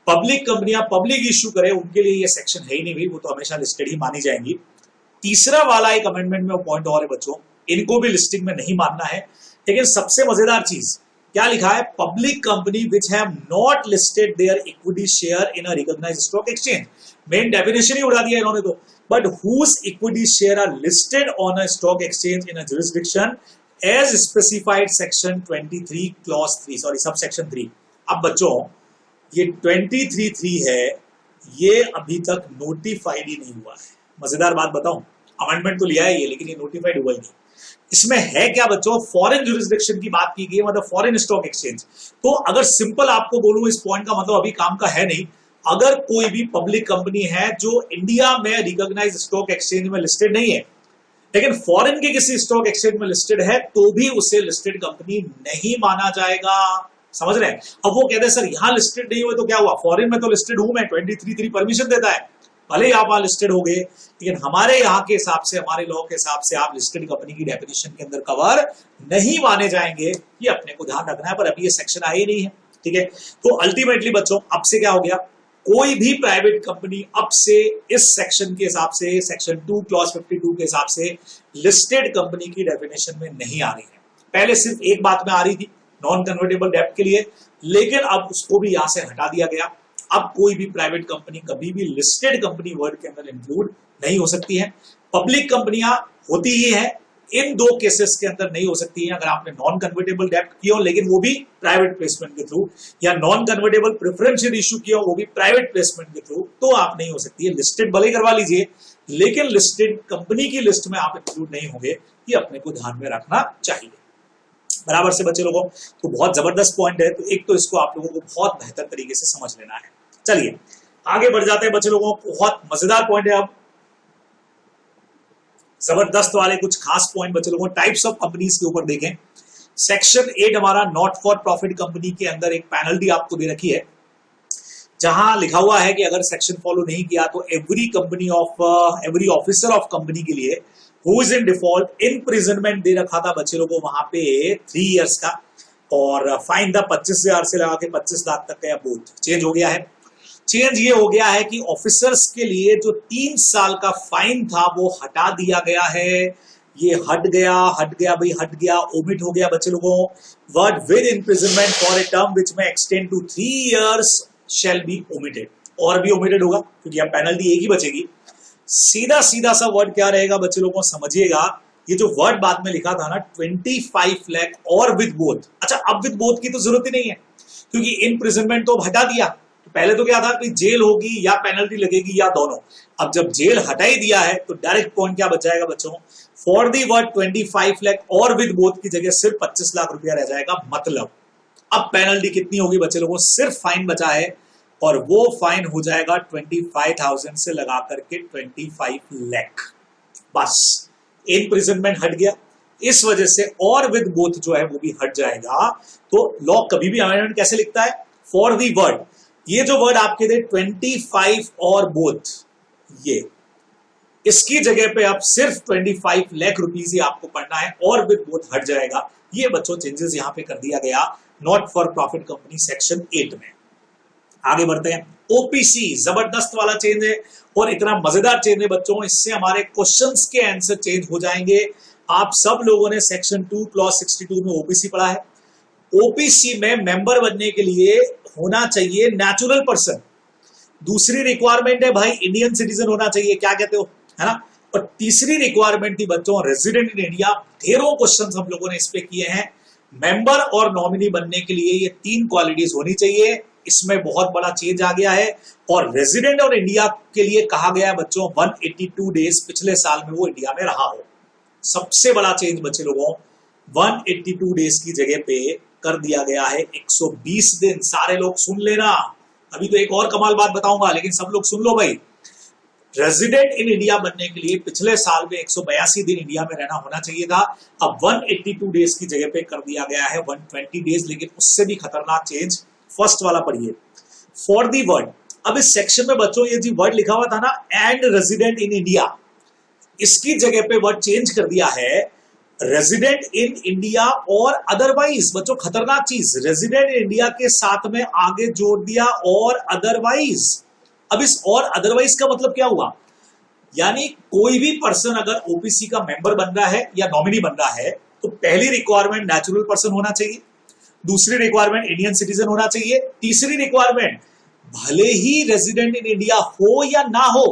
पब्लिक कंपनियां पब्लिक इश्यू करे उनके लिए ये सेक्शन है ही नहीं, वो तो हमेशा लिस्टेड ही मानी जाएंगी। तीसरा वाला एक अमेंडमेंट में पॉइंट और है बच्चों, इनको भी लिस्टिंग में नहीं मानना है। लेकिन सबसे मजेदार चीज क्या लिखा है, public company which have not listed their equity share in a recognised stock exchange. Main definition ही उड़ा दिया इन्होंने तो, but whose equity share are listed on a stock exchange in a jurisdiction as specified section 23 clause 3, sorry sub section 3। अब बच्चों ये 23(3) है, ये अभी तक नोटिफाइड ही नहीं हुआ है। मजेदार बात बताऊं, अमेंडमेंट तो लिया है ये, लेकिन ये नोटिफाइड हुआ ही नहीं। इसमें है क्या बच्चों, फॉरेन जुरिसडिक्शन की बात की गई, मतलब फॉरेन स्टॉक एक्सचेंज। तो अगर सिंपल आपको बोलूं इस पॉइंट का मतलब अभी काम का है नहीं। अगर कोई भी पब्लिक कंपनी है जो इंडिया में रिकॉग्नाइज्ड स्टॉक एक्सचेंज में लिस्टेड नहीं है, लेकिन फॉरेन के किसी स्टॉक एक्सचेंज में लिस्टेड है, तो भी उसे लिस्टेड कंपनी नहीं माना जाएगा। समझ रहे हैं? अब वो कहते हैं सर यहां लिस्टेड नहीं हुए तो क्या हुआ, फॉरेन में तो लिस्टेड हूं मैं, 23(3) परमिशन देता है, भले ही आप वहां लिस्टेड हो गए, लेकिन हमारे यहाँ के हिसाब से, हमारे लॉ के हिसाब से आप लिस्टेड कंपनी की डेफिनेशन के अंदर कवर नहीं माने जाएंगे। ये अपने को ध्यान रखना है, पर अभी ये सेक्शन आया ही नहीं है। ठीक है, तो अल्टीमेटली बच्चों अब से क्या हो गया, कोई भी प्राइवेट कंपनी अब से इस सेक्शन के हिसाब से, सेक्शन 2 क्लॉज 52 के हिसाब से लिस्टेड कंपनी की डेफिनेशन में नहीं आ रही है। पहले सिर्फ एक बात में आ रही थी, नॉन कन्वर्टेबल डेब्ट के लिए, लेकिन अब उसको भी यहां से हटा दिया गया। अब कोई भी प्राइवेट कंपनी कभी भी लिस्टेड कंपनी वर्ड के अंदर इंक्लूड नहीं हो सकती है। पब्लिक कंपनियां होती ही है, इन दो केसेस के अंदर नहीं हो सकती है, अगर आपने नॉन कन्वर्टेबल डेब्ट किया हो, लेकिन वो भी प्राइवेट प्लेसमेंट के थ्रू, या नॉन कन्वर्टेबल प्रेफरेंशियल इश्यू किया हो, वो भी प्राइवेट प्लेसमेंट के थ्रू, तो आप नहीं हो सकती है। लिस्टेड भले करवा लीजिए, लेकिन लिस्टेड कंपनी की लिस्ट में आप इंक्लूड नहीं होंगे, ये अपने को ध्यान में रखना चाहिए। बराबर से बच्चे लोगों, तो बहुत जबरदस्त पॉइंट है। तो एक तो इसको आप लोगों को बहुत बेहतर तरीके से समझ लेना है। चलिए आगे बढ़ जाते हैं बच्चे लोगों, बहुत मजेदार पॉइंट है। अब जबरदस्त वाले कुछ खास पॉइंट बच्चे लोगों, टाइप्स ऑफ कंपनीज के ऊपर देखें। सेक्शन 8 हमारा नॉट फॉर प्रॉफिट कंपनी के अंदर एक पेनल्टी आपको दे रखी है, जहां लिखा हुआ है कि अगर सेक्शन फॉलो नहीं किया तो एवरी ऑफिसर ऑफ कंपनी के लिए who is in default imprisonment दे रखा था बच्चे लोगों वहां पे 3 इयर्स का, और फाइन था 25,000 से लगा के 25 लाख तक का, या बोथ चेंज हो गया है। चेंज ये हो गया है कि ऑफिसर्स के लिए जो 3 साल का फाइन था वो हटा दिया गया है। ये हट गया भाई, हट गया, ओमिट हो गया बच्चे लोगों। Word with imprisonment for a term which may extend to 3 years shall be omitted, और भी ओमिटेड होगा क्योंकि अब पेनल्टी एक ही बचेगी। सीधा सीधा सा वर्ड क्या रहेगा बच्चे लोगों, समझिएगा। ये जो वर्ड बाद में लिखा था ना 25 लाख और विद बोथ, अच्छा अब विद बोथ की तो जरूरत ही नहीं है, क्योंकि इम्प्रिजनमेंट तो हटा दिया। तो पहले तो क्या था कि जेल होगी या पेनल्टी लगेगी या दोनों, अब जब जेल हटा ही दिया है तो डायरेक्ट पॉइंट क्या बच जाएगा बच्चों, फॉर दी वर्ड 25 लाख और विद बोथ की जगह सिर्फ 25 लाख रुपया रह जाएगा। मतलब अब पेनल्टी कितनी होगी बच्चे लोगों, सिर्फ फाइन बचा है, और वो फाइन हो जाएगा 25,000 से लगा करके 25 लाख। बस इम्प्रिजनमेंट हट गया, इस वजह से और विद बोथ जो है वो भी हट जाएगा। तो लॉ कभी भी अमेंडमेंट कैसे लिखता है, फॉर दी वर्ड, ये जो वर्ड आपके थे 25 और बोथ, ये इसकी जगह पे अब सिर्फ 25 लाख रुपीज ही आपको पढ़ना है, और विद बोथ हट जाएगा। ये बच्चों चेंजेस यहां पे कर दिया गया not for profit company section 8 में। आगे बढ़ते हैं, ओपीसी जबरदस्त वाला चेंज है, और इतना मजेदार चेंज है बच्चों, इससे हमारे क्वेश्चंस के आंसर चेंज हो जाएंगे। आप सब लोगों ने सेक्शन 2 क्लॉज 62 में ओपीसी पढ़ा है। ओपीसी में मेंबर बनने के लिए होना चाहिए नेचुरल पर्सन, दूसरी रिक्वायरमेंट है भाई इंडियन सिटीजन होना चाहिए, क्या कहते हो, है ना। और तीसरी रिक्वायरमेंट थी बच्चों रेजिडेंट इन इंडिया। ढेरों क्वेश्चंस हम लोगों ने इस पे किए हैं। मेंबर और नॉमिनी बनने के लिए ये 3 क्वालिटीज होनी चाहिए, इसमें बहुत बड़ा चेंज आ गया है। और रेजिडेंट और इंडिया के लिए कहा गया है बच्चों 182 डेज पिछले साल में वो इंडिया में रहा हो। सबसे बड़ा चेंज बच्चे लोगों, 182 डेज की जगह पे कर दिया गया है 120 दिन। सारे लोग सुन लेना, अभी तो एक और कमाल बात बताऊंगा, लेकिन सब लोग सुन लो भाई। रेजिडेंट इन इंडिया बनने के लिए पिछले साल में 182 दिन इंडिया में रहना होना चाहिए था। अब 182 डेज की जगह पे कर दिया गया है 120 डेज। लेकिन उससे भी खतरनाक चेंज, फर्स्ट वाला पढ़िए, फॉर दी वर्ड। अब इस सेक्शन में बच्चों ये जी वर्ड लिखा हुआ था ना, एंड रेजिडेंट इन इंडिया, इसकी जगह पे वर्ड चेंज कर दिया है रेजिडेंट इन इंडिया और अदरवाइज। बच्चों खतरनाक चीज, रेजिडेंट इन इंडिया के साथ में आगे जोड़ दिया और अदरवाइज। अब इस और अदरवाइज का मतलब क्या हुआ, यानी कोई भी पर्सन अगर ओबीसी का मेंबर बन रहा है या नॉमिनी बन रहा है तो पहली रिक्वायरमेंट नेचुरल पर्सन होना चाहिए, दूसरी रिक्वायरमेंट इंडियन सिटीजन होना चाहिए, तीसरी रिक्वायरमेंट भले ही रेजिडेंट इन इंडिया हो या ना हो,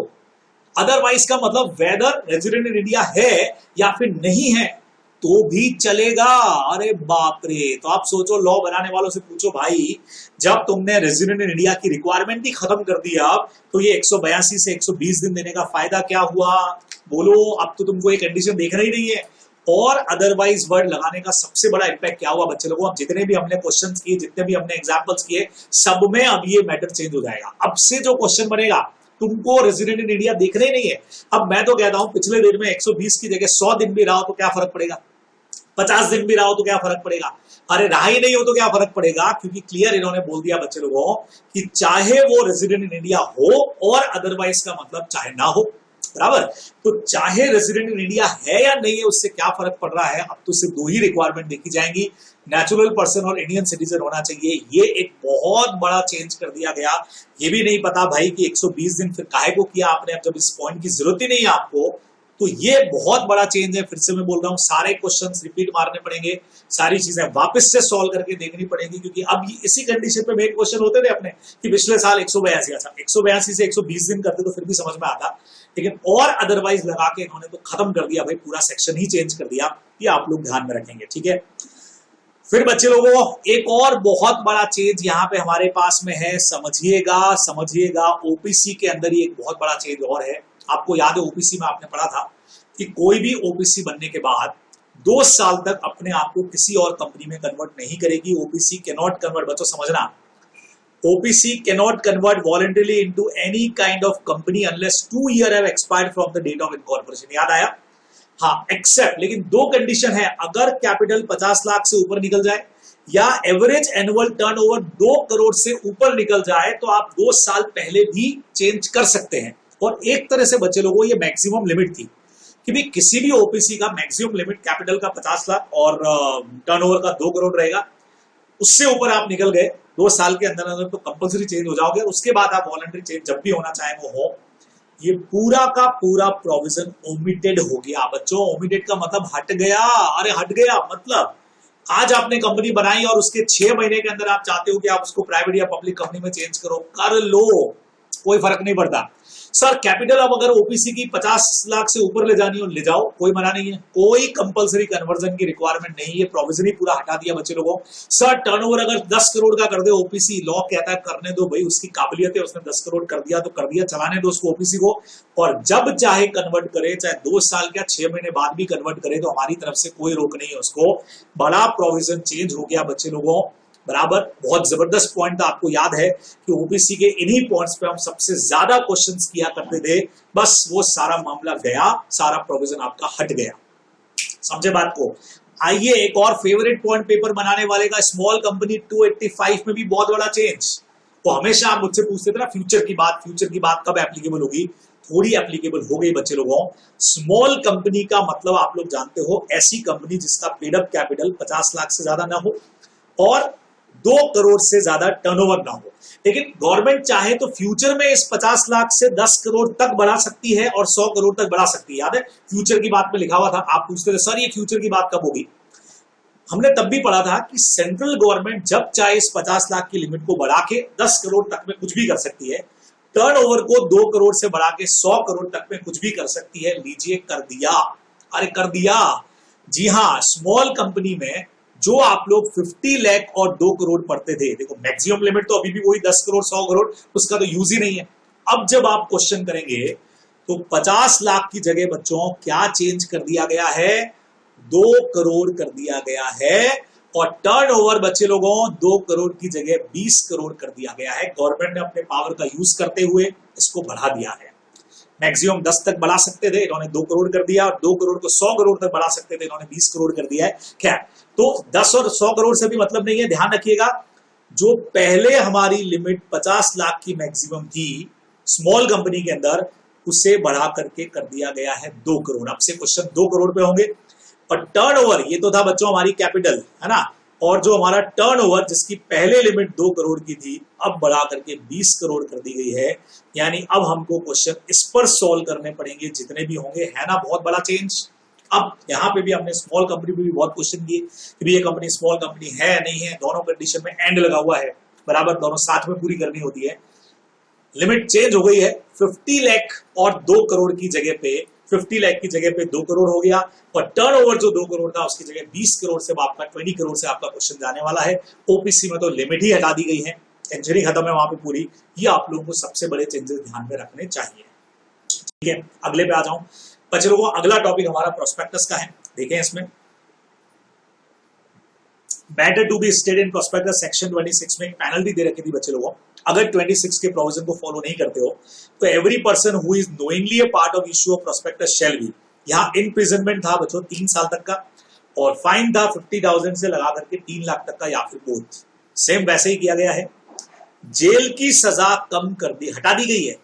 अदरवाइज का मतलब वेदर रेजिडेंट इन इंडिया है या फिर नहीं है तो भी चलेगा। अरे बाप रे, तो आप सोचो, लॉ बनाने वालों से पूछो भाई, जब तुमने रेजिडेंट इन इंडिया की रिक्वायरमेंट ही खत्म कर दिया तो ये 182 से 120 दिन देने का फायदा क्या हुआ? बोलो, अब तो तुमको ये कंडीशन देखना ही नहीं है। और अदरवाइज वर्ड लगाने का सबसे बड़ा इंपैक्ट क्या हुआ बच्चे लोगों? अब जितने भी हमने क्वेश्चंस किए, जितने भी हमने एग्जांपल्स किए, सब में अब ये मैटर चेंज हो जाएगा। अब से जो क्वेश्चन बनेगा तुमको रेजिडेंट इन इंडिया देखना ही नहीं है। अब मैं तो कहता हूं पिछले दिन में 120 की जगह 100 दिन भी रहा हो तो क्या फर्क पड़ेगा, 50 दिन भी रहा हो तो क्या फर्क पड़ेगा, अरे रहा ही नहीं हो तो क्या फर्क पड़ेगा? क्योंकि क्लियर इन्होंने बोल दिया बच्चे लोगों कि चाहे वो रेजिडेंट इन इंडिया हो और अदरवाइज का मतलब चाहे ना हो, बराबर। तो चाहे रेजिडेंट इन इंडिया है या नहीं है उससे क्या फर्क पड़ रहा है? अब तो सिर्फ दो ही रिक्वायरमेंट देखी जाएंगी, नेचुरल पर्सन और इंडियन सिटीजन होना चाहिए। ये एक बहुत बड़ा चेंज कर दिया गया। ये भी नहीं पता भाई कि 120 दिन फिर काहे को किया आपने, अब जब इस पॉइंट की जरूरत ही नहीं है आपको। तो ये बहुत बड़ा चेंज है। फिर से मैं बोल रहा हूं, सारे क्वेश्चंस रिपीट मारने पड़ेंगे, सारी चीजें वापस से सॉल्व करके देखनी पड़ेगी, क्योंकि अब इसी कंडीशन पे मेन क्वेश्चन होते थे अपने कि पिछले साल 182 था, 182 से 120 दिन करते तो फिर भी समझ में आता, लेकिन और अदरवाइज लगा के इन्होंने तो खत्म कर दिया भाई, पूरा सेक्शन ही चेंज कर दिया। ये आप लोग ध्यान में रखेंगे, ठीक है। फिर बच्चे लोगों, एक और बहुत बड़ा चेंज यहाँ पे हमारे पास में है, समझिएगा समझिएगा। ओपीसी के अंदर ही एक बहुत बड़ा चेंज और है। आपको याद है ओपीसी में आपने पढ़ा था कि कोई भी ओपीसी बनने के बाद 2 साल तक अपने आप को किसी और कंपनी में कन्वर्ट नहीं करेगी। ओपीसी कैन नॉट कन्वर्ट, बच्चों समझना, OPC can not convert voluntarily into any kind of company unless 2 year have expired from the date of incorporation. याद आया? हाँ, एक्सेप्ट, लेकिन 2 कंडीशन है, अगर कैपिटल 50 लाख से ऊपर निकल जाए या एवरेज एनुअल टर्नओवर 2 करोड़ से ऊपर निकल जाए तो आप 2 साल पहले भी चेंज कर सकते हैं। और एक तरह से बच्चे लोगों ये मैक्सिमम लिमिट थी कि भी किसी भी ओपीसी का मैक्सिमम लिमिट कैपिटल का 50 लाख और टर्नओवर का 2 करोड़ रहेगा। उससे ऊपर आप निकल गए 2 साल के अंदर अंदर तो कंपलसरी चेंज हो जाओगे। उसके बाद आप वॉलंटरी चेंज जब भी होना चाहे वो हो। ये पूरा का पूरा प्रोविजन ओमिटेड हो गया बच्चों। ओमिटेड का मतलब हट गया। अरे हट गया मतलब आज आपने कंपनी बनाई और उसके 6 महीने के अंदर आप चाहते हो कि आप उसको प्राइवेट या पब्लिक कंपनी में चेंज करो, कर लो, कोई फर्क नहीं पड़ता। सर कैपिटल अब अगर ओपीसी की 50 लाख से ऊपर ले जानी हो ले जाओ, कोई मना नहीं है, कोई कंपलसरी कन्वर्जन की रिक्वायरमेंट नहीं है, प्रोविजन ही पूरा हटा दिया बच्चे लोगों। सर टर्नओवर अगर 10 करोड़ का कर दे ओपीसी, लॉ कहता है करने दो भाई, उसकी काबिलियत है, उसने 10 करोड़ कर दिया तो कर दिया, चलाने दो उसको ओपीसी को, और जब चाहे कन्वर्ट करे, चाहे 2 साल क्या 6 महीने बाद भी कन्वर्ट करे, तो हमारी तरफ से कोई रोक नहीं है उसको। बड़ा प्रोविजन चेंज हो गया बच्चे लोगों, बराबर। बहुत जबरदस्त पॉइंट था, आपको याद है कि ओबीसी के इन्हीं पॉइंट्स पे हम सबसे ज्यादा क्वेश्चंस किया करते थे। बस वो सारा मामला गया, सारा प्रोविजन आपका हट गया। समझे बात को? आइए एक और फेवरेट पॉइंट पेपर बनाने वाले का, स्मॉल कंपनी 285 में भी बहुत बड़ा चेंज। तो हमेशा आप मुझसे पूछते थे ना फ्यूचर की बात कब एप्लीकेबल होगी, थोड़ी एप्लीकेबल हो गई बच्चे लोगों। स्मॉल कंपनी का मतलब आप लोग जानते हो, ऐसी कंपनी जिसका पेड अप कैपिटल 50 लाख से ज्यादा ना हो और 2 करोड़ से ज्यादा टर्नओवर ना हो। लेकिन गवर्नमेंट चाहे तो फ्यूचर में इस 50 लाख से 10 करोड़ तक बढ़ा सकती है और 100 करोड़ तक बढ़ा सकती है। याद है फ्यूचर की बात में लिखा हुआ था, आप पूछते थे सर ये फ्यूचर की बात कब होगी। हमने तब भी पढ़ा था कि सेंट्रल गवर्नमेंट जब चाहे इस 50 लाख की लिमिट को बढ़ा के 10 करोड़ तक में कुछ भी कर सकती है, टर्नओवर को 2 करोड़ से बढ़ा के 100 करोड़ तक में कुछ भी कर सकती है। लीजिए कर दिया, अरे कर दिया। जी हाँ, स्मॉल कंपनी में जो आप लोग 50 लाख और 2 करोड़ पढ़ते थे, देखो मैक्सिमम लिमिट तो अभी भी वही 10 करोड़ 100 करोड़, उसका तो यूज ही नहीं है। अब जब आप क्वेश्चन करेंगे तो 50 लाख की जगह बच्चों क्या चेंज कर दिया गया है, 2 करोड़ कर दिया गया है और टर्नओवर बच्चे लोगों 2 करोड़ की जगह 20 करोड़ कर दिया गया है। गवर्नमेंट ने अपने पावर का यूज करते हुए इसको बढ़ा दिया है। मैक्सिमम 10 तक बढ़ा सकते थे, इन्होंने 2 करोड़ कर दिया, और 2 करोड़ को 100 करोड़ तक बढ़ा सकते थे, इन्होंने 20 करोड़ कर दिया है। खैर, तो 10 और 100 करोड़ से भी मतलब नहीं है। ध्यान रखिएगा, जो पहले हमारी लिमिट 50 लाख की मैक्सिमम थी स्मॉल कंपनी के अंदर, उसे बढ़ा करके कर दिया गया है 2 करोड़। अब से क्वेश्चन 2 करोड़ पे होंगे। और टर्नओवर, ये तो था बच्चों हमारी कैपिटल, है ना, और जो हमारा टर्नओवर जिसकी पहले लिमिट 2 करोड़ की थी, अब बढ़ा करके 20 करोड़ कर दी गई है। यानी अब हमको क्वेश्चन इस पर सॉल्व करने पड़ेंगे जितने भी होंगे, है ना, बहुत बड़ा चेंज। अब यहाँ पे भी हमने स्मॉल कंपनी पे भी बहुत क्वेश्चन किए कि भी ये कंपनी स्मॉल कंपनी है नहीं है, दोनों कंडीशन में एंड लगा हुआ है, बराबर दोनों साथ में पूरी करनी होती है। लिमिट चेंज हो गई है, 50 लाख और 2 करोड़ की जगह पे 50 लाख की जगह पे 2 करोड़ हो गया, और टर्नओवर जो 2 करोड़ था उसकी जगह 20 करोड़ से आपका 20 करोड़ से आपका क्वेश्चन जाने वाला है। ओपीसी में तो लिमिट ही हटा दी गई है, सेंचुरी खत्म है वहां पे पूरी। ये आप लोगों को सबसे बड़े चेंजेस ध्यान में रखने चाहिए। ठीक है, अगले पे आ जाऊं बच्चे लोगों। अगला टॉपिक हमारा प्रोस्पेक्टस का है। देखें, इसमें better to be stated in prospectus section 26 में एक पेनल्टी दे रखी थी बच्चे लोगों। अगर 26 के प्रोविजन को फॉलो नहीं करते हो तो every person who is knowingly a part of issue of prospectus shall be, यहाँ इम्प्रिजनमेंट था बच्चों 3 साल तक का, और फाइन था 50,000 से लगा करके 3 लाख तक का, या फिर बोथ। सेम वैसे ही किया गया है। जेल की सजा कम कर दी, हटा दी गई है।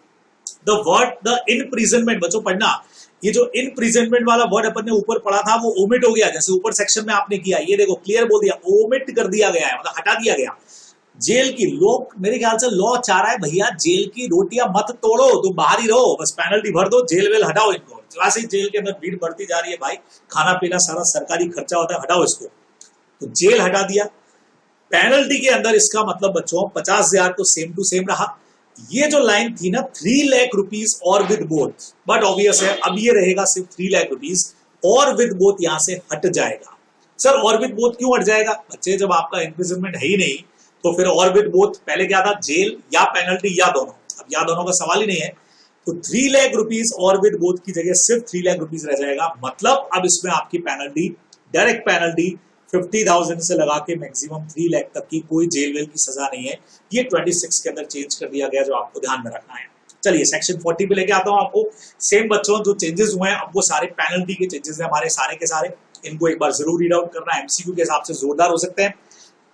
द वर्ड द इम्प्रिजनमेंट, बच्चों पढ़ना, ये जो इम्प्रिजनमेंट वाला वर्ड अपन ने ऊपर पढ़ा था वो ओमिट हो गया, जैसे ऊपर सेक्शन में आपने किया। ये देखो क्लियर बोल दिया, ओमिट कर दिया गया है, मतलब हटा दिया गया। जेल की, लोग मेरे ख्याल से लॉ चाह रहा है भैया जेल की रोटियां मत तोड़ो, तुम बाहर ही रहो, बस पेनल्टी भर दो, जेल वेल हटाओ इनको। वैसे जेल के अंदर भीड़ बढ़ती जा रही है भाई, खाना पीना सारा सरकारी खर्चा होता है, हटाओ इसको। तो जेल हटा दिया। पेनल्टी के अंदर इसका मतलब बच्चों 50,000 तो सेम टू सेम रहा। ये जो लाइन थी ना 3 लाख रुपीज और विद बोथ, बट ऑब्वियस है अब ये रहेगा सिर्फ 3 लाख रुपीज और विद बोथ, यहां से हट जाएगा। सर और विद बोथ क्यों हट जाएगा बच्चे, जब आपका इम्प्रिजनमेंट है ही नहीं तो फिर और विद बोथ पहले क्या था, जेल या पेनल्टी या दोनों। अब या दोनों का सवाल ही नहीं है, तो 3 लाख रुपीज और विद बोथ की जगह सिर्फ 3 लाख रुपीज रह जाएगा। मतलब अब इसमें आपकी पेनल्टी, डायरेक्ट पेनल्टी 50,000 से लगा के मैक्सिमम 3 लाख तक की, कोई जेल वेल की सजा नहीं है। ये 26 के अंदर चेंज कर दिया गया, जो आपको ध्यान में रखना है। चलिए सेक्शन 40 पे लेके आता हूं आपको। सेम बच्चों जो चेंजेस हुए हैं, अब वो सारे पेनल्टी के चेंजेस हैं हमारे सारे के सारे। इनको एक बार जरूर रीड आउट करना, एमसीक्यू के हिसाब से जोरदार हो सकते हैं।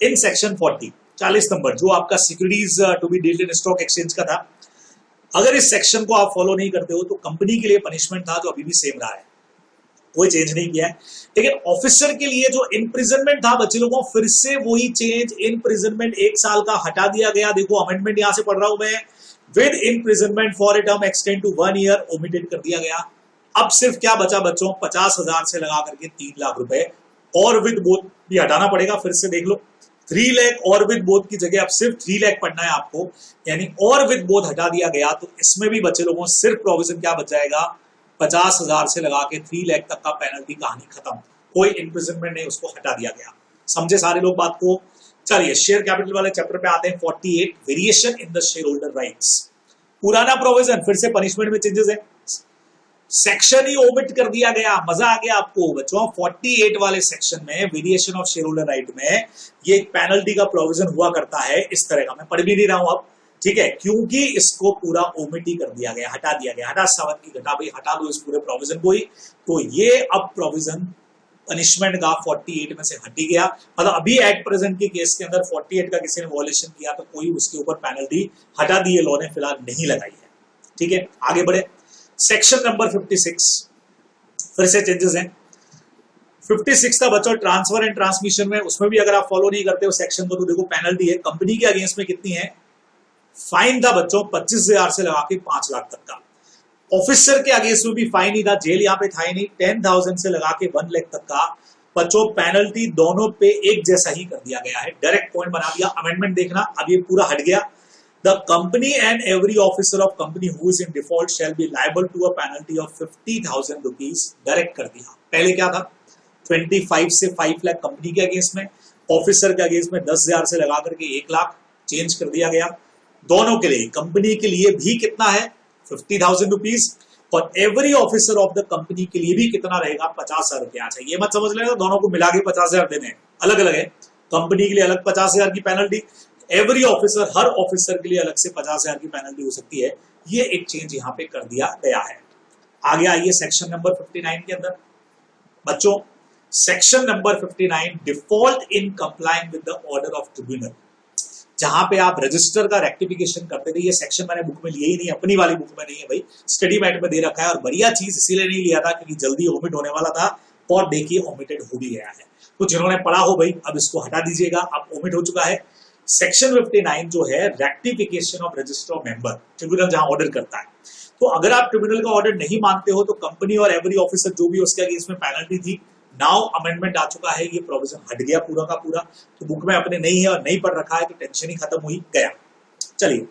इन सेक्शन 40 नंबर जो आपका securities to be dealt in stock exchange का था, अगर इस सेक्शन को आप फॉलो नहीं करते हो तो कंपनी के लिए पनिशमेंट था जो अभी भी सेम रहा है, कोई चेंज नहीं किया है। लेकिन ऑफिसर के लिए जो इम्प्रिजनमेंट था बच्चे लोगों, फिर से वही चेंज, इम्प्रिजनमेंट 1 साल का हटा दिया गया। देखो अमेंडमेंट यहां से पढ़ रहा हूं मैं, with imprisonment for a term extend to 1 year omitted कर दिया गया। अब सिर्फ क्या बचा बच्चों, 50,000 से लगा करके 3 लाख रुपए, और विद बोथ भी हटाना पड़ेगा। फिर से देख लो, 3 लाख और विद बोथ की जगह अब सिर्फ 3 लाख पढ़ना है आपको, यानी और विद बोथ हटा दिया गया। तो इसमें भी बच्चे लोगों सिर्फ प्रोविजन क्या बच जाएगा, 50,000 से लगा के 3 लाख तक का पेनल्टी, कहानी खत्म, कोई इम्प्रिजनमेंट नहीं, उसको हटा दिया गया। समझे सारे लोग बात को। चलिए शेयर कैपिटल वाले चैप्टर पे आते हैं। 48 variation in the share holder rights. पुराना प्रोविजन, फिर से पनिशमेंट में चेंजेस है, सेक्शन ही ओमिट कर दिया गया। मजा आ गया आपको बच्चों। 48 वाले सेक्शन में variation of share holder right में ये एक पेनल्टी का प्रोविजन हुआ करता है इस तरह का, मैं पढ़ भी नहीं रहा हूं अब, ठीक है, क्योंकि इसको पूरा ओमिट ही कर दिया गया, हटा दिया गया। हटा सावन की घटा भाई, हटा दो इस पूरे प्रोविजन को ही। तो ये अब प्रोविजन पनिशमेंट का 48 में से हटी गया। मतलब अभी एट प्रेजेंट के केस के अंदर 48 का किसी ने वॉयलेशन किया तो कोई उसके ऊपर पेनल्टी हटा दी है, लॉ ने फिलहाल नहीं लगाई है। ठीक है, आगे बढ़े। सेक्शन नंबर 56, फिर से चेंजेस हैं। 56 था बच्चों ट्रांसफर एंड ट्रांसमिशन में, उसमें भी अगर आप फॉलो नहीं करते हो सेक्शन को तो देखो पेनल्टी है। कंपनी के अगेंस्ट में कितनी है, फाइन था बच्चों 25,000 से लगा के 5 लाख तक का। ऑफिसर के अगेंस्ट में भी फाइन ही था, जेल यहाँ पे था ही नहीं, 10,000 से लगा के 1 लाख तक का। बच्चों पेनल्टी दोनों पे एक जैसा ही कर दिया गया है, डायरेक्ट पॉइंट बना दिया। अमेंडमेंट देखना, अब ये पूरा हट गया। The company and every officer of company who is in default shall be liable to a penalty of 50,000 rupees, direct कर दिया। पहले क्या था, 25 से 5 लाख कंपनी के अगेंस्ट में, ऑफिसर के अगेंस्ट में 10,000 से लगा करके 1 लाख चेंज कर दिया गया। दोनों के लिए, कंपनी के लिए भी कितना है 50,000 rupees, for every officer of the company के लिए भी कितना रहेगा, 50,000 रुपया। अच्छा ये मत समझ लेना दोनों को मिला के 50,000 देने हैं, अलग अलग है। कंपनी के लिए अलग 50,000 की पेनल्टी, एवरी ऑफिसर, हर ऑफिसर के लिए अलग से 50,000 की पेनल्टी हो सकती है। ये एक चेंज यहाँ पे कर दिया गया है। आगे आइए सेक्शन नंबर 59 के अंदर बच्चों, section number 59 default in complying with the order of tribunal. जहां पे आप रजिस्टर का रेक्टिफिकेशन करते थे, ये सेक्शन मैंने बुक में लिया ही नहीं, अपनी वाली बुक में नहीं है भाई, स्टडी मैट में दे रखा है। और बढ़िया चीज इसीलिए नहीं लिया था क्योंकि जल्दी ओमिट होने वाला था, और देखिए ओमिटेड हो भी गया है। तो जिन्होंने पढ़ा हो भाई अब इसको हटा दीजिएगा, अब ओमिट हो चुका है। सेक्शन 59 जो है rectification of register of member, tribunal जहां ऑर्डर करता है। तो अगर आप ट्रिब्यूनल का ऑर्डर नहीं मानते हो तो कंपनी और एवरी ऑफिसर जो भी उसके अगेंस्ट में पेनल्टी थी, नाउ अमेंडमेंट आ चुका है, ये प्रोविजन हट गया पूरा का पूरा। तो बुक में अपने नहीं है और नहीं पढ़ रखा है तो टेंशन ही खत्म हुई गया। चलिए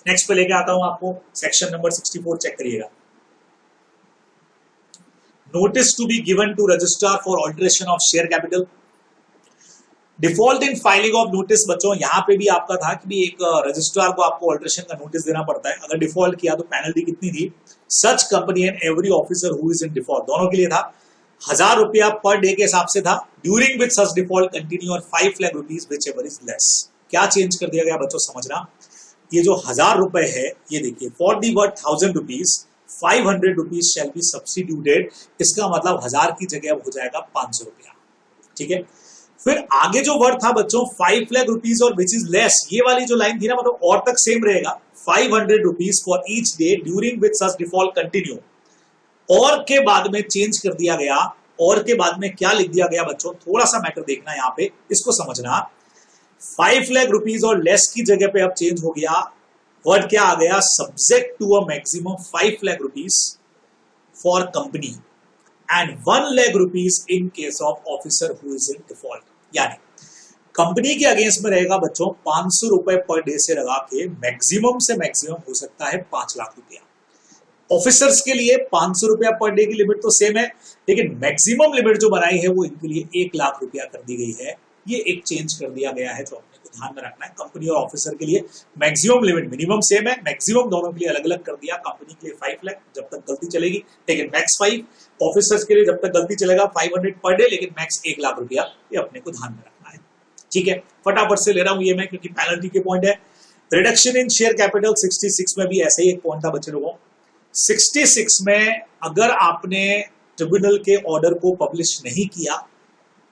नेक्स्ट पे लेके आता हूं आपको, सेक्शन नंबर 64 चेक करिएगा। Notice to be given to registrar for alteration of share capital. Default in filing of notice बच्चों, यहां पे भी आपका था कि भी एक रजिस्ट्रार को आपको ऑल्टरेशन का नोटिस देना पड़ता है। अगर डिफॉल्ट किया तो पेनल्टी कितनी थी, such company and every officer who is in default, दोनों के लिए था 1,000 रुपया पर डे के हिसाब से था। During with such default continue और 5 lakh rupees which ever is less. क्या चेंज कर दिया गया बच्चों समझना, ये जो 1,000 रुपए है ये देखिए, for the worth 1,000 rupees 500 rupees shall be substituted. इसका मतलब 1,000 की जगह अब हो जाएगा 500 रुपया, ठीक है। फिर आगे जो वर्ड था बच्चों 5 लाख रुपीज और विच इज लेस, ये वाली जो लाइन थी ना, मतलब और तक सेम रहेगा, 500 rupees for each day during with such default continue. और के बाद में चेंज कर दिया गया, और के बाद में क्या लिख दिया गया बच्चों, थोड़ा सा मैटर देखना यहाँ पे, इसको समझना। 5 लाख रुपीज और लेस की जगह पे अब चेंज हो गया, वर्ड क्या आ गया, subject to a maximum 5 lakh rupees for company and 1 lakh rupees in case of officer who is in default. यानी कंपनी के अगेंस्ट में रहेगा बच्चों 500 रुपए पर डे से लगा के मैक्सिमम से मैक्सिमम हो सकता है 5 लाख रुपया। ऑफिसर्स के लिए 500 रुपया पर डे की लिमिट तो सेम है, लेकिन मैक्सिमम लिमिट जो बनाई है वो इनके लिए 1 लाख रुपया कर दी गई है। ये एक चेंज कर दिया गया है जो अपने को ध्यान में रखना है। कंपनी और ऑफिसर के लिए मैक्सिमम लिमिट, मिनिमम सेम है, मैक्सिमम दोनों के लिए अलग अलग कर दिया। कंपनी के लिए 5 लाख जब तक गलती चलेगी, लेकिन मैक्स 5, ऑफिसर्स के लिए जब तक गलती चलेगा 500 पर डे, लेकिन मैक्स 1 लाख रुपया, ये अपने को ध्यान में रखना है, ठीक है। फटाफट से ले रहा हूं ये मैं क्योंकि पेनल्टी के पॉइंट है। रिडक्शन इन शेयर कैपिटल 66 में भी ऐसा ही एक पॉइंट था बच्चे लोगों। 66 में अगर आपने ट्रिब्यूनल के ऑर्डर को पब्लिश नहीं किया,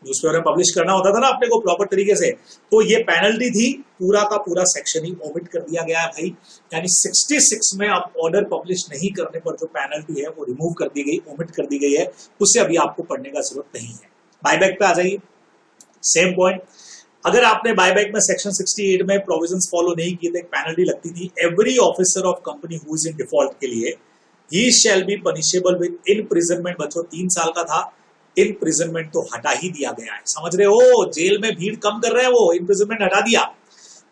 न्यूज़पेपर में पब्लिश करना होता था ना अपने को प्रॉपर तरीके से, तो ये पेनल्टी थी, पूरा का पूरा सेक्शन ही ओमिट कर दिया गया है भाई। यानी 66 में अब ऑर्डर पब्लिश नहीं करने पर जो पेनल्टी है वो रिमूव कर दी गई, ओमिट कर दी गई है, उससे अभी आपको पढ़ने का जरूरत नहीं है। बायबैक पे आ जाइए, सेम पॉइंट। अगर आपने बायबैक में सेक्शन 68 में प्रोविजंस फॉलो नहीं किए थे, एक पेनल्टी लगती थी every officer of company who is in default के लिए, he shall be punishable with imprisonment. बच्चों 3 साल का था, इम्प्रिजनमेंट तो हटा ही दिया गया है, समझ रहे हो, जेल में भीड़ कम कर रहे हैं वो, इम्प्रिजनमेंट हटा दिया।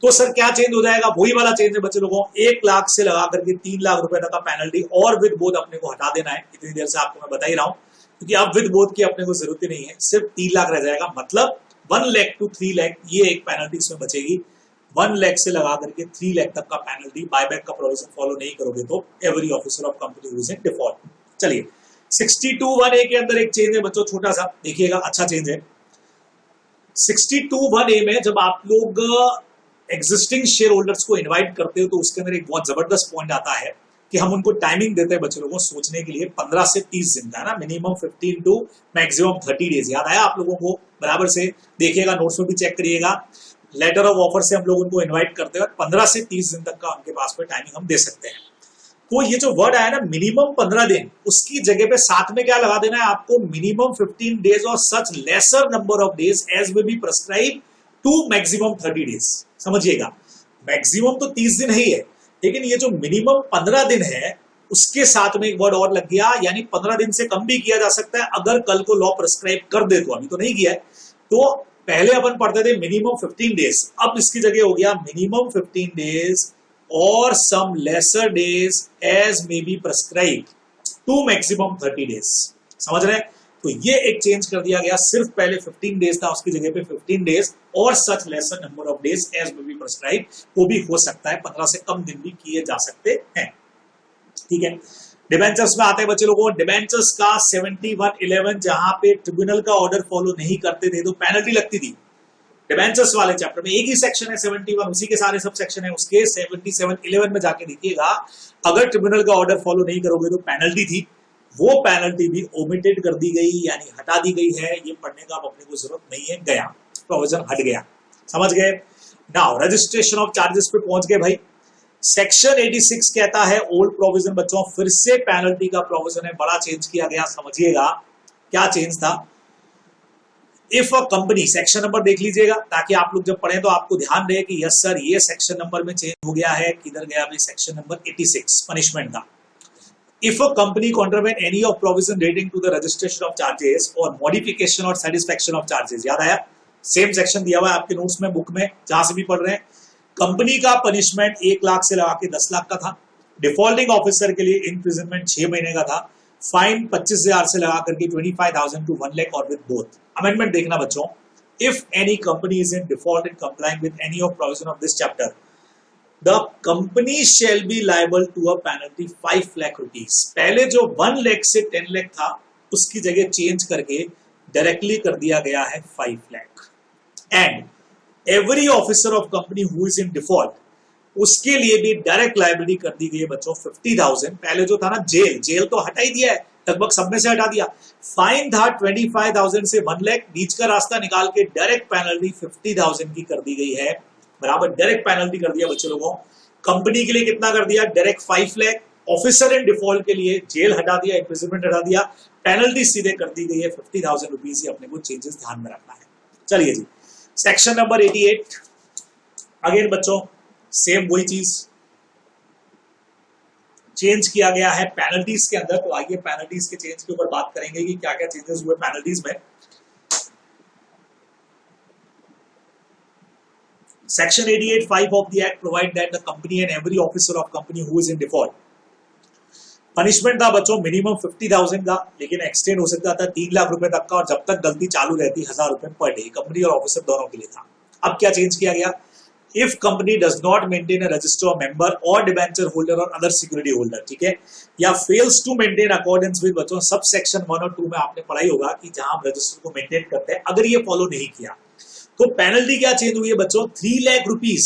तो सर क्या चेंज हो जाएगा, वही वाला चेंज है बच्चे लोगों, 1 लाख से लगा करके 3 लाख रुपए तक का पेनल्टी और विद बोथ अपने को हटा देना है। इतनी देर से आपको मैं बता ही रहा हूं, क्योंकि अब विद बोथ की अपने को जरूरत ही नहीं है, सिर्फ 3 लाख रह जाएगा। मतलब 1 लाख टू 3 लाख ये एक पेनल्टी इसमें बचेगी। 1 लाख से लगा करके 3 लाख तक का पेनल्टी, बायबैक का प्रोविजन फॉलो नहीं करोगे तो every officer of company who is in default. चलिए 62(1)(a) के अंदर एक चेंज है बच्चों, छोटा सा देखिएगा, अच्छा चेंज है। 62(1)(a) में जब आप लोग एग्जिस्टिंग शेयर होल्डर्स को इनवाइट करते हो तो उसके अंदर एक बहुत जबरदस्त पॉइंट आता है कि हम उनको टाइमिंग देते हैं बच्चे लोगों को सोचने के लिए, 15 से 30 दिन का है ना, मिनिमम 15 टू मैक्सिमम 30 डेज। याद आया आप लोगों को, बराबर से देखिएगा, नोट्स में भी चेक करिएगा। लेटर ऑफ ऑफर से हम लोग उनको इन्वाइट करते हैं, 15 से 30 दिन तक का उनके पास में टाइमिंग हम दे सकते हैं। तो ये जो वर्ड आया ना मिनिमम 15 दिन, उसकी जगह पे साथ में क्या लगा देना है आपको, मिनिमम 15 डेज और such lesser number of days as may be prescribe to maximum 30 days. समझिएगा, मैक्सिमम तो 30 दिन ही है, लेकिन ये जो मिनिमम 15 दिन है उसके साथ में एक वर्ड और लग गया, यानी 15 दिन से कम भी किया जा सकता है अगर कल को लॉ प्रेस्क्राइब कर दे तो। अभी तो नहीं किया है, तो पहले अपन पढ़ते थे मिनिमम 15 डेज, अब इसकी जगह हो गया मिनिमम 15 डेज और some lesser days as may be prescribe to maximum 30 days. समझ रहे हैं, तो ये एक चेंज कर दिया गया, सिर्फ पहले 15 डेज था, उसकी जगह पे 15 डेज और such lesser number of days as may be prescribe, वो भी हो सकता है, 15 से कम दिन भी किए जा सकते हैं, ठीक है। डिबेंचर्स में आते हैं बच्चे लोगों, डिबेंचर्स का 7111 जहां पे ट्रिब्यूनल का ऑर्डर फॉलो नहीं करते थे तो पेनल्टी लगती थी। डिबेंचर्स वाले चैप्टर में एक ही सेक्शन है 71, उसी के सारे सब सेक्शन है, उसके 7711 में जाके देखिएगा, अगर ट्रिब्यूनल का ऑर्डर फॉलो नहीं करोगे तो पेनल्टी थी। वो पेनल्टी भी ओमिटेड कर दी गई, यानी हटा दी गई है। ये पढ़ने का अब अपने को जरूरत नहीं है, गया प्रोविजन हट गया, समझ गए। नाउ रजिस्ट्रेशन ऑफ चार्जेस पे पहुंच गए भाई। सेक्शन 86 कहता है ओल्ड प्रोविजन बच्चों, फिर से पेनल्टी का प्रोविजन है, बड़ा चेंज किया गया, समझिएगा क्या चेंज था। If a company, section number देख लीजिएगा ताकि आप लोग जब पढ़े तो आपको ध्यान रहे कि यस सर ये सेक्शन नंबर में चेंज हो गया है। किधर गया भाई सेक्शन नंबर 86 पनिशमेंट का। If a company contravene any of provision relating to the registration of charges or modification or satisfaction of charges, याद आया, सेम सेक्शन दिया हुआ है आपके नोट्स में, बुक में, जहां से भी पढ़ रहे हैं। कंपनी का पनिशमेंट 1 लाख से लगा के 10 लाख का था। डिफॉल्टिंग ऑफिसर के लिए इम्प्रिजनमेंट 6 महीने का था। फाइन 25,000 से लगा करके 25,000 to 1 lakh और विद बोथ। अमेंडमेंट देखना बच्चों, if any company is in default in complying with any of provision of this chapter, the company shall be liable to a penalty 5 lakh rupees. पहले जो 1 लाख से 10 लाख था उसकी जगह चेंज करके डायरेक्टली कर दिया गया है 5 lakh. And every officer of company who is in default, उसके लिए भी डायरेक्ट लायबिलिटी कर दी गई है बच्चों 50,000। पहले जो था ना जेल तो हटा ही दिया है, लगभग सब में से हटा दिया। फाइन था 25,000 से 1 लाख, बीच का रास्ता निकाल के डायरेक्ट पेनल्टी 50,000 की कर दी गई है, बराबर डायरेक्ट पेनल्टी कर दिया बच्चे लोगों। कंपनी के लिए कितना कर दिया, direct 5 lakh. Officer in default के लिए जेल हटा दिया, इम्प्रिजनमेंट हटा दिया, पेनल्टी सीधे कर दी गई है 50,000 रुपीज। अपने को चेंजेस ध्यान में रखना है। चलिए जी, सेक्शन नंबर 88 अगेन बच्चों सेम वही चीज चेंज किया गया है पेनल्टीज के अंदर। तो आइए पेनल्टीज के चेंज के ऊपर बात करेंगे कि क्या क्या चेंजेस हुए पेनल्टीज में। Section 88(5) of the act provide that the company and every officer of company who is in default, punishment था बच्चों मिनिमम 50,000 का, लेकिन एक्सटेंड हो सकता था 3 लाख रुपए तक का, और जब तक गलती चालू रहती 1,000 रुपए पर डे, कंपनी और ऑफिसर दोनों के लिए था। अब क्या चेंज किया गया, if company does not maintain a register of member और डिबेंचर होल्डर और अदर सिक्योरिटी होल्डर, ठीक है, या fails to maintain accordance with, बच्चों सब सेक्शन 1 और 2 में आपने पढ़ाई होगा कि जहां रजिस्टर को मेंटेन करते हैं, अगर ये फॉलो नहीं किया तो पेनल्टी क्या चेंज हुई है बच्चों, 3 लाख रुपीज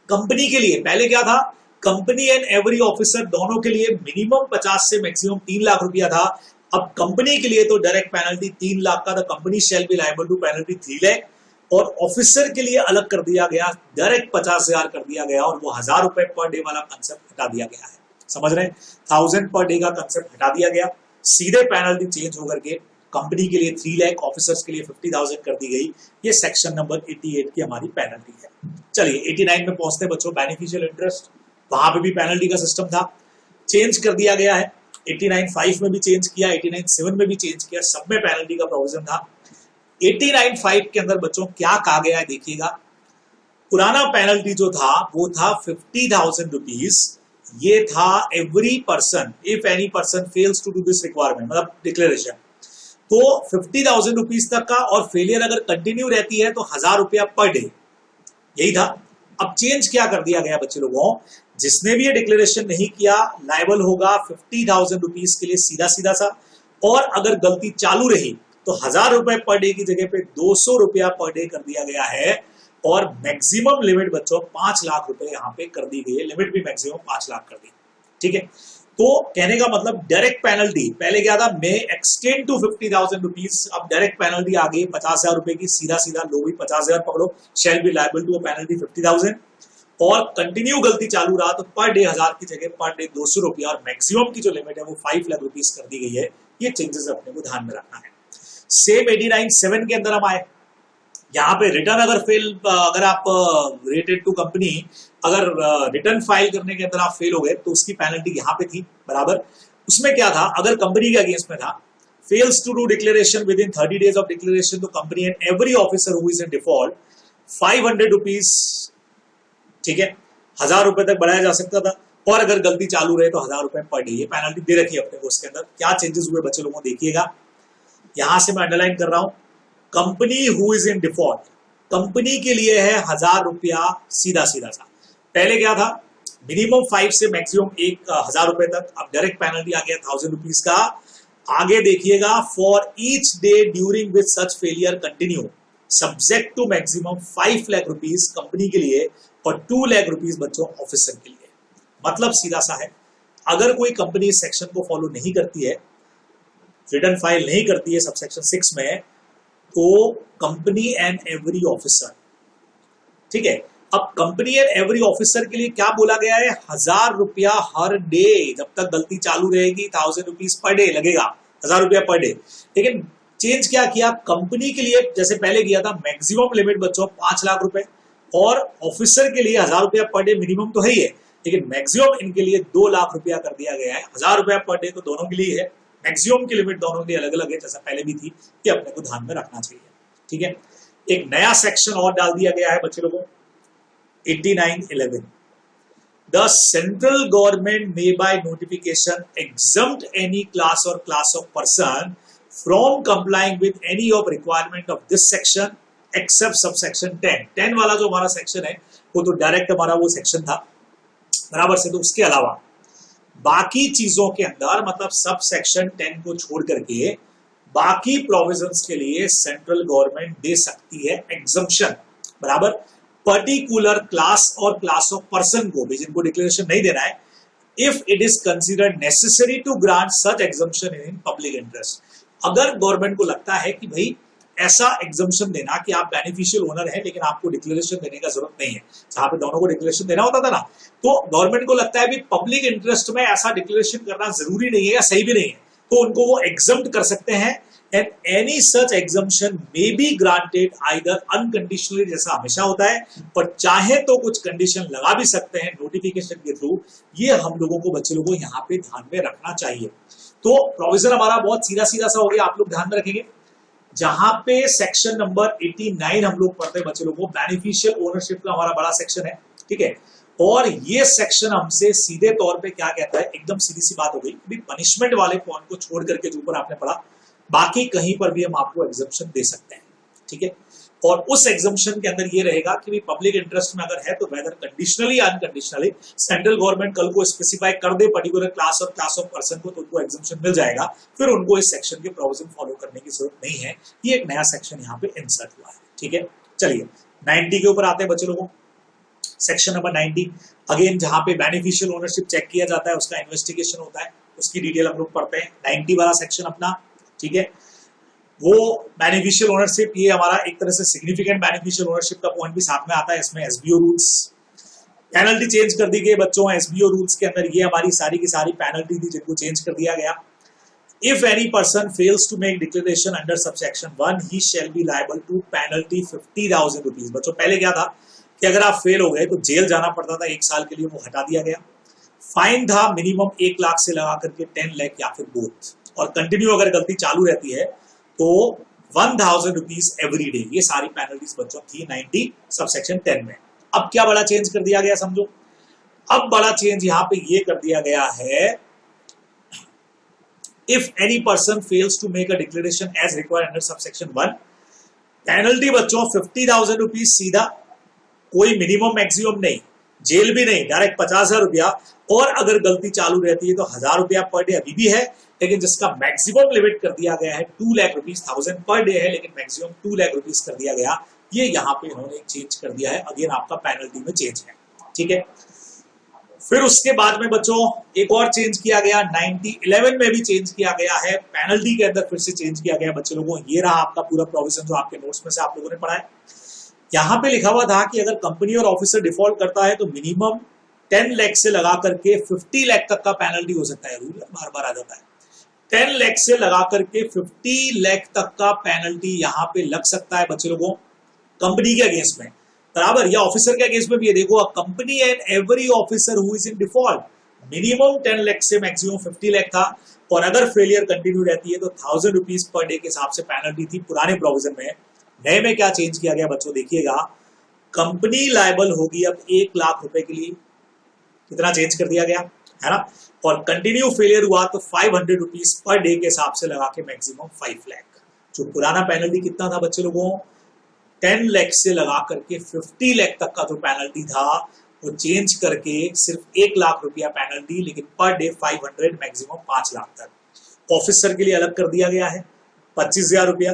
कंपनी के लिए। पहले क्या था, कंपनी एंड एवरी ऑफिसर दोनों के लिए मिनिमम 50 से मैक्सिमम 3 लाख रुपया था। अब कंपनी के लिए तो डायरेक्ट पेनल्टी 3 लाख का, the company shall be liable to penalty 3 lakh, और ऑफिसर के लिए अलग कर दिया गया, डायरेक्ट 50,000 कर दिया गया, और वो 1,000 रुपए पर डे वाला कंसेप्ट हटा दिया गया है। समझ रहे हैं, 1000 पर डे का कंसेप्ट हटा दिया गया, सीधे पेनल्टी चेंज होकर के कंपनी के लिए 3 लाख, ऑफिसर्स के लिए 50,000 कर दी गई। ये सेक्शन नंबर 88 की हमारी पेनल्टी है। चलिए 89 में पहुंचते हैं बच्चों, बेनिफिशियल इंटरेस्ट, वहां पे भी पेनल्टी का सिस्टम था, चेंज कर दिया गया है। 89(5) में भी चेंज किया, 89(7) में भी चेंज किया, सब में पेनल्टी का प्रोविजन था। 89(5) के अंदर बच्चों क्या कहा गया है देखिएगा, पुराना पेनल्टी जो था वो था 50,000 रुपीज, ये था every person if any person fails to do this requirement, मतलब डिक्लेरेशन, तो 50,000 रुपीज तक का, और फेलियर अगर कंटिन्यू रहती है तो 1,000 रुपया पर डे, यही था। अब चेंज क्या कर दिया गया बच्चे लोगों, जिसने भी ये डिक्लेरेशन नहीं किया लायबल होगा 50,000 रुपीज के लिए सीधा सीधा सा, और अगर गलती चालू रही तो 1,000 रुपए पर डे की जगह पे 200 रुपया पर डे कर दिया गया है, और मैक्सिमम लिमिट बच्चों 5 लाख रुपए यहां पे कर दी गई है, लिमिट भी मैक्सिमम 5 लाख कर दी, ठीक है। तो कहने का मतलब डायरेक्ट पेनल्टी पहले क्या था, मे एक्सटेंड टू 50,000 रुपीज, अब डायरेक्ट पेनल्टी आ गई 50,000 रुपए की, सीधा सीधा लो भी 50,000 पकड़ो, shall be liable to a penalty 50,000, और कंटिन्यू गलती चालू रहा तो पर डे 1,000 की जगह पर डे 200 रुपया, और मैक्सिमम की जो लिमिट है वो 5 लाख रुपीज कर दी गई है। ये चेंजेस अपने को ध्यान में रखना है। सेम 89(7) के अंदर हम आए, यहाँ पे रिटर्न अगर आप रेटेड टू कंपनी, अगर रिटर्न फाइल करने के अंदर आप फेल हो गए तो उसकी पेनल्टी यहाँ पे थी, बराबर। उसमें क्या था, अगर कंपनी के अगेंस्ट में था, fails to do declaration within 30 days of declaration, तो company and every officer who is in default 500 rupees, ठीक है, 1,000 रुपए तक बढ़ाया जा सकता था, और अगर गलती चालू रहे तो 1,000 रुपए पर डे, ये पेनल्टी दे रखी है अपने को। उसके अंदर क्या चेंजेस हुए बच्चे लोगों, देखिएगा, यहां से मैं अंडरलाइन कर रहा हूं, company who is in default, company के लिए है 1,000 रुपया सीधा सीधा सा। पहले क्या था, मिनिमम 5 से मैक्सिमम 1,000 रुपए तक। अब डायरेक्ट पेनल्टी आ गया 1000 रुपीज का। आगे देखिएगा, for each day during which such failure continue subject to maximum 5 lakh rupees company के लिए और 2 लाख रुपीज बच्चों ऑफिसर के लिए। मतलब सीधा सा है, अगर कोई कंपनी इस सेक्शन को फॉलो नहीं करती है, रिटर्न फाइल नहीं करती है सब सेक्शन 6 में, तो कंपनी एंड एवरी ऑफिसर, ठीक है। अब कंपनी एंड एवरी ऑफिसर के लिए क्या बोला गया है, 1000 रुपया हर डे, जब तक गलती चालू रहेगी 1000 रुपीज पर डे लगेगा, 1000 रुपया पर डे। लेकिन चेंज क्या किया, कंपनी के लिए जैसे पहले किया था मैक्सिमम लिमिट बच्चों 5 लाख रुपए, और ऑफिसर के लिए 1000 रुपया पर डे मिनिमम तो है ही है, लेकिन मैक्सिमम इनके लिए 2 लाख रुपया कर दिया गया है। 1000 रुपया पर डे तो दोनों के लिए है, मैक्सिमम की लिमिट दोनों के लिए अलग अलग है, जैसा पहले भी थी, ये अपने को ध्यान में रखना चाहिए, ठीक है। एक नया सेक्शन और डाल दिया गया है बच्चे लोगों, 89(11). The central government may by notification exempt any class or class of person from complying with any of requirement of this section except subsection 10। 10 वाला जो हमारा सेक्शन है वो तो डायरेक्ट हमारा वो सेक्शन था बराबर से, तो उसके अलावा बाकी चीजों के अंदर, मतलब सब सेक्शन 10 को छोड़ करके बाकी प्रोविजंस के लिए सेंट्रल गवर्नमेंट दे सकती है एग्जम्पशन, बराबर। पर्टिकुलर क्लास और क्लास ऑफ पर्सन को भी, जिनको डिक्लेरेशन नहीं देना है, if it is considered necessary to grant such exemption in public interest. अगर गवर्नमेंट को लगता है कि भाई ऐसा एग्जम्पशन देना कि आप बेनिफिशियल ओनर है लेकिन आपको डिक्लेरेशन देने का जरूरत नहीं है, जहां पे दोनों को डिक्लेरेशन देना होता था ना, तो गवर्नमेंट को लगता है भी पब्लिक इंटरेस्ट में ऐसा डिक्लेरेशन करना जरूरी नहीं है या सही भी नहीं है, तो उनको वो एग्जम्प्ट कर सकते हैं। And any such exemption may be granted either unconditionally, जैसा हमेशा होता है, पर चाहे तो कुछ कंडीशन लगा भी सकते हैं नोटिफिकेशन के थ्रू। ये हम लोगों को, बच्चे लोगों को यहाँ पे ध्यान में रखना चाहिए। तो प्रोविजन हमारा बहुत सीधा सीधा सा हो गया, आप लोग ध्यान में रखेंगे। जहां पे सेक्शन नंबर 89 हम लोग पढ़ते हैं बच्चे लोगों को, बेनिफिशियल ओनरशिप का हमारा बड़ा सेक्शन है, ठीक है। और ये सेक्शन हमसे सीधे तौर पे क्या कहता है, एकदम सीधी सी बात हो गई, पनिशमेंट वाले पॉइंट को छोड़ करके जो ऊपर आपने पढ़ा, बाकी कहीं पर भी हम आपको एग्जम्पशन दे सकते हैं, ठीक है। और उस एग्जम्पशन के अंदर ये रहेगा कि पब्लिक इंटरेस्ट में अगर है तो वेदर कंडीशनली या अनकंडीशनली सेंट्रल गवर्नमेंट कल को स्पेसिफाई कर दे पर्टिकुलर क्लास और क्लास ऑफ पर्सन को, तो उनको एग्जम्पशन मिल जाएगा, फिर उनको इस सेक्शन के प्रोविजन फॉलो करने की जरूरत नहीं है। ये एक नया सेक्शन यहाँ पे इंसर्ट हुआ है, ठीक है। चलिए 90 के ऊपर आते हैं बच्चे लोगों। सेक्शन नंबर 90 अगेन, जहां पे बेनिफिशियल ओनरशिप चेक किया जाता है, उसका इन्वेस्टिगेशन होता है, उसकी डिटेल हम लोग पढ़ते हैं। 90 वाला सेक्शन अपना, ठीक है। वो बेनिफिशियल ओनरशिप, ये हमारा एक तरह से सिग्निफिकेंट बेनिफिशियल ओनरशिप का पॉइंट भी साथ में आता है। इसमें एसबीओ रूल्स, पेनल्टी चेंज कर दी गई बच्चों। एसबीओ रूल्स के अंदर ये हमारी सारी की सारी पेनल्टी थी जिनको चेंज कर दिया गया। If any person fails to make declaration under subsection 1 he shall be liable to penalty 50,000 rupees. बच्चों पहले क्या था कि अगर आप फेल हो गए तो जेल जाना पड़ता था 1 साल के लिए, वो हटा दिया गया। फाइन था मिनिमम 1 लाख से लगा करके 10 लाख या फिर बोथ, और कंटिन्यू अगर गलती चालू रहती है तो 1000 रुपीज एवरी डे। ये सारी पेनल्टीज बच्चों थी 90 सबसेक्शन 10 में। अब क्या बड़ा चेंज कर दिया गया समझो, अब बड़ा चेंज यहां पे ये कर दिया गया है, if any person fails to make a declaration as required under subsection 1, penalty बच्चों 50,000 रुपीज सीधा, कोई मिनिमम मैक्सिमम नहीं, जेल भी नहीं, डायरेक्ट 50,000 रुपया। और अगर गलती चालू रहती है तो 1000 रुपया पर डे अभी भी है, लेकिन जिसका मैक्सिमम लिमिट कर दिया गया है 2 लाख रुपीज, 1000 पर डे है लेकिन मैक्सिमम 2 लाख रुपीज कर दिया गया। ये यहाँ पे इन्होंने चेंज कर दिया है, अगेन आपका पेनल्टी में चेंज है, ठीक है। फिर उसके बाद में बच्चों एक और चेंज किया गया, 90(11) में भी चेंज किया गया है, पेनल्टी के अंदर फिर से चेंज किया गया बच्चे लोगों। ये रहा आपका पूरा प्रोविजन जो आपके नोट्स में से आप लोगों ने पढ़ा है। यहाँ पे लिखा हुआ था कि अगर कंपनी और ऑफिसर डिफॉल्ट करता है तो मिनिमम 10 लाख से लगा करके 50 लाख तक का पेनल्टी हो सकता है। रूल बार बार आ जाता है, 10 लाख से लगा करके 50 लाख तक का पेनल्टी यहाँ पे लग सकता है बच्चे लोगों कंपनी के अगेंस्ट में, बराबर, या ऑफिसर के अगेंस्ट में भी। ये देखो, company and every officer who is in default, minimum 10 lakh से मैक्सिमम 50 लाख था, और अगर फेलियर कंटिन्यू रहती है तो 1000 रुपीज पर डे के हिसाब से पेनल्टी थी पुराने प्रोविजन में। नए में क्या चेंज किया गया बच्चों देखिएगा, कंपनी लायबल होगी अब 1 लाख रुपए के लिए, कितना चेंज कर दिया गया है ना, और कंटिन्यू फेलियर हुआ तो 500 रुपीज पर डे के हिसाब से लगा के मैक्सिमम 5 लाख। जो पुराना पेनल्टी कितना था बच्चे लोगों, 10 लाख से लगा करके 50 लाख तक का जो पेनल्टी था, वो चेंज करके सिर्फ 1 लाख रुपया पेनल्टी, लेकिन पर डे 500, मैक्सिमम 5 लाख तक। ऑफिसर के लिए अलग कर दिया गया है 25,000 रुपया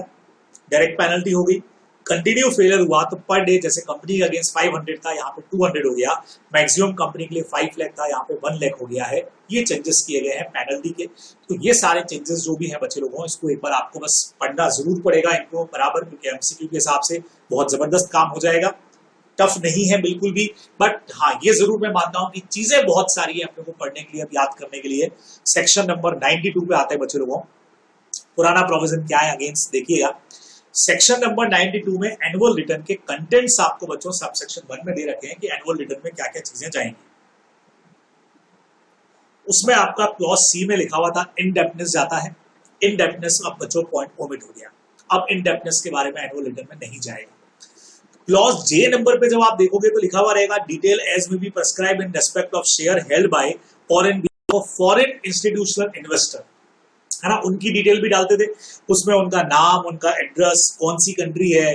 डायरेक्ट पेनल्टी हो गई। कंटिन्यू फेलियर हुआ तो पर डे, जैसे कंपनी के अगेंस्ट 500 था, यहाँ पे 200 हो गया। मैक्सिमम कंपनी के लिए 5 लाख था, यहाँ पे 1 लाख हो गया है। ये चेंजेस किए गए हैं पेनल्टी के। तो ये सारे चेंजेस जो भी हैं बच्चे लोगों, इसको एक बार आपको बस पढ़ना जरूर पड़ेगा इनको बराबर, क्योंकि एमसीक्यू के हिसाब से बहुत जबरदस्त काम हो जाएगा। टफ नहीं है बिल्कुल भी, बट हाँ ये जरूर मैं मानता हूं कि चीजें बहुत सारी है अपने को पढ़ने के लिए, अब याद करने के लिए। सेक्शन नंबर 92 पे आता है बच्चे लोगों, पुराना प्रोविजन क्या है अगेंस्ट देखिएगा। सेक्शन नंबर 92 में एनुअल रिटर्न के कंटेंट्स आपको बच्चों सब सेक्शन 1 में दे रखे हैं कि एनुअल रिटर्न में क्या क्या चीजें जाएंगी। उसमें आपका क्लॉज सी में लिखा हुआ था इनडेप्टनेस जाता है। इनडेप्टनेस अब बच्चों पॉइंट ओमिट हो गया, अब इनडेप्टनेस के बारे में एनुअल रिटर्न में नहीं जाएगा। क्लॉज जे नंबर पे जब आप देखोगे तो लिखा हुआ रहेगा detail as may be prescribe in respect of share held by और इन फॉरेन इंस्टीट्यूशनल इन्वेस्टर, है ना, उनकी डिटेल भी डालते थे उसमें, उनका नाम, उनका एड्रेस, कौन सी कंट्री है,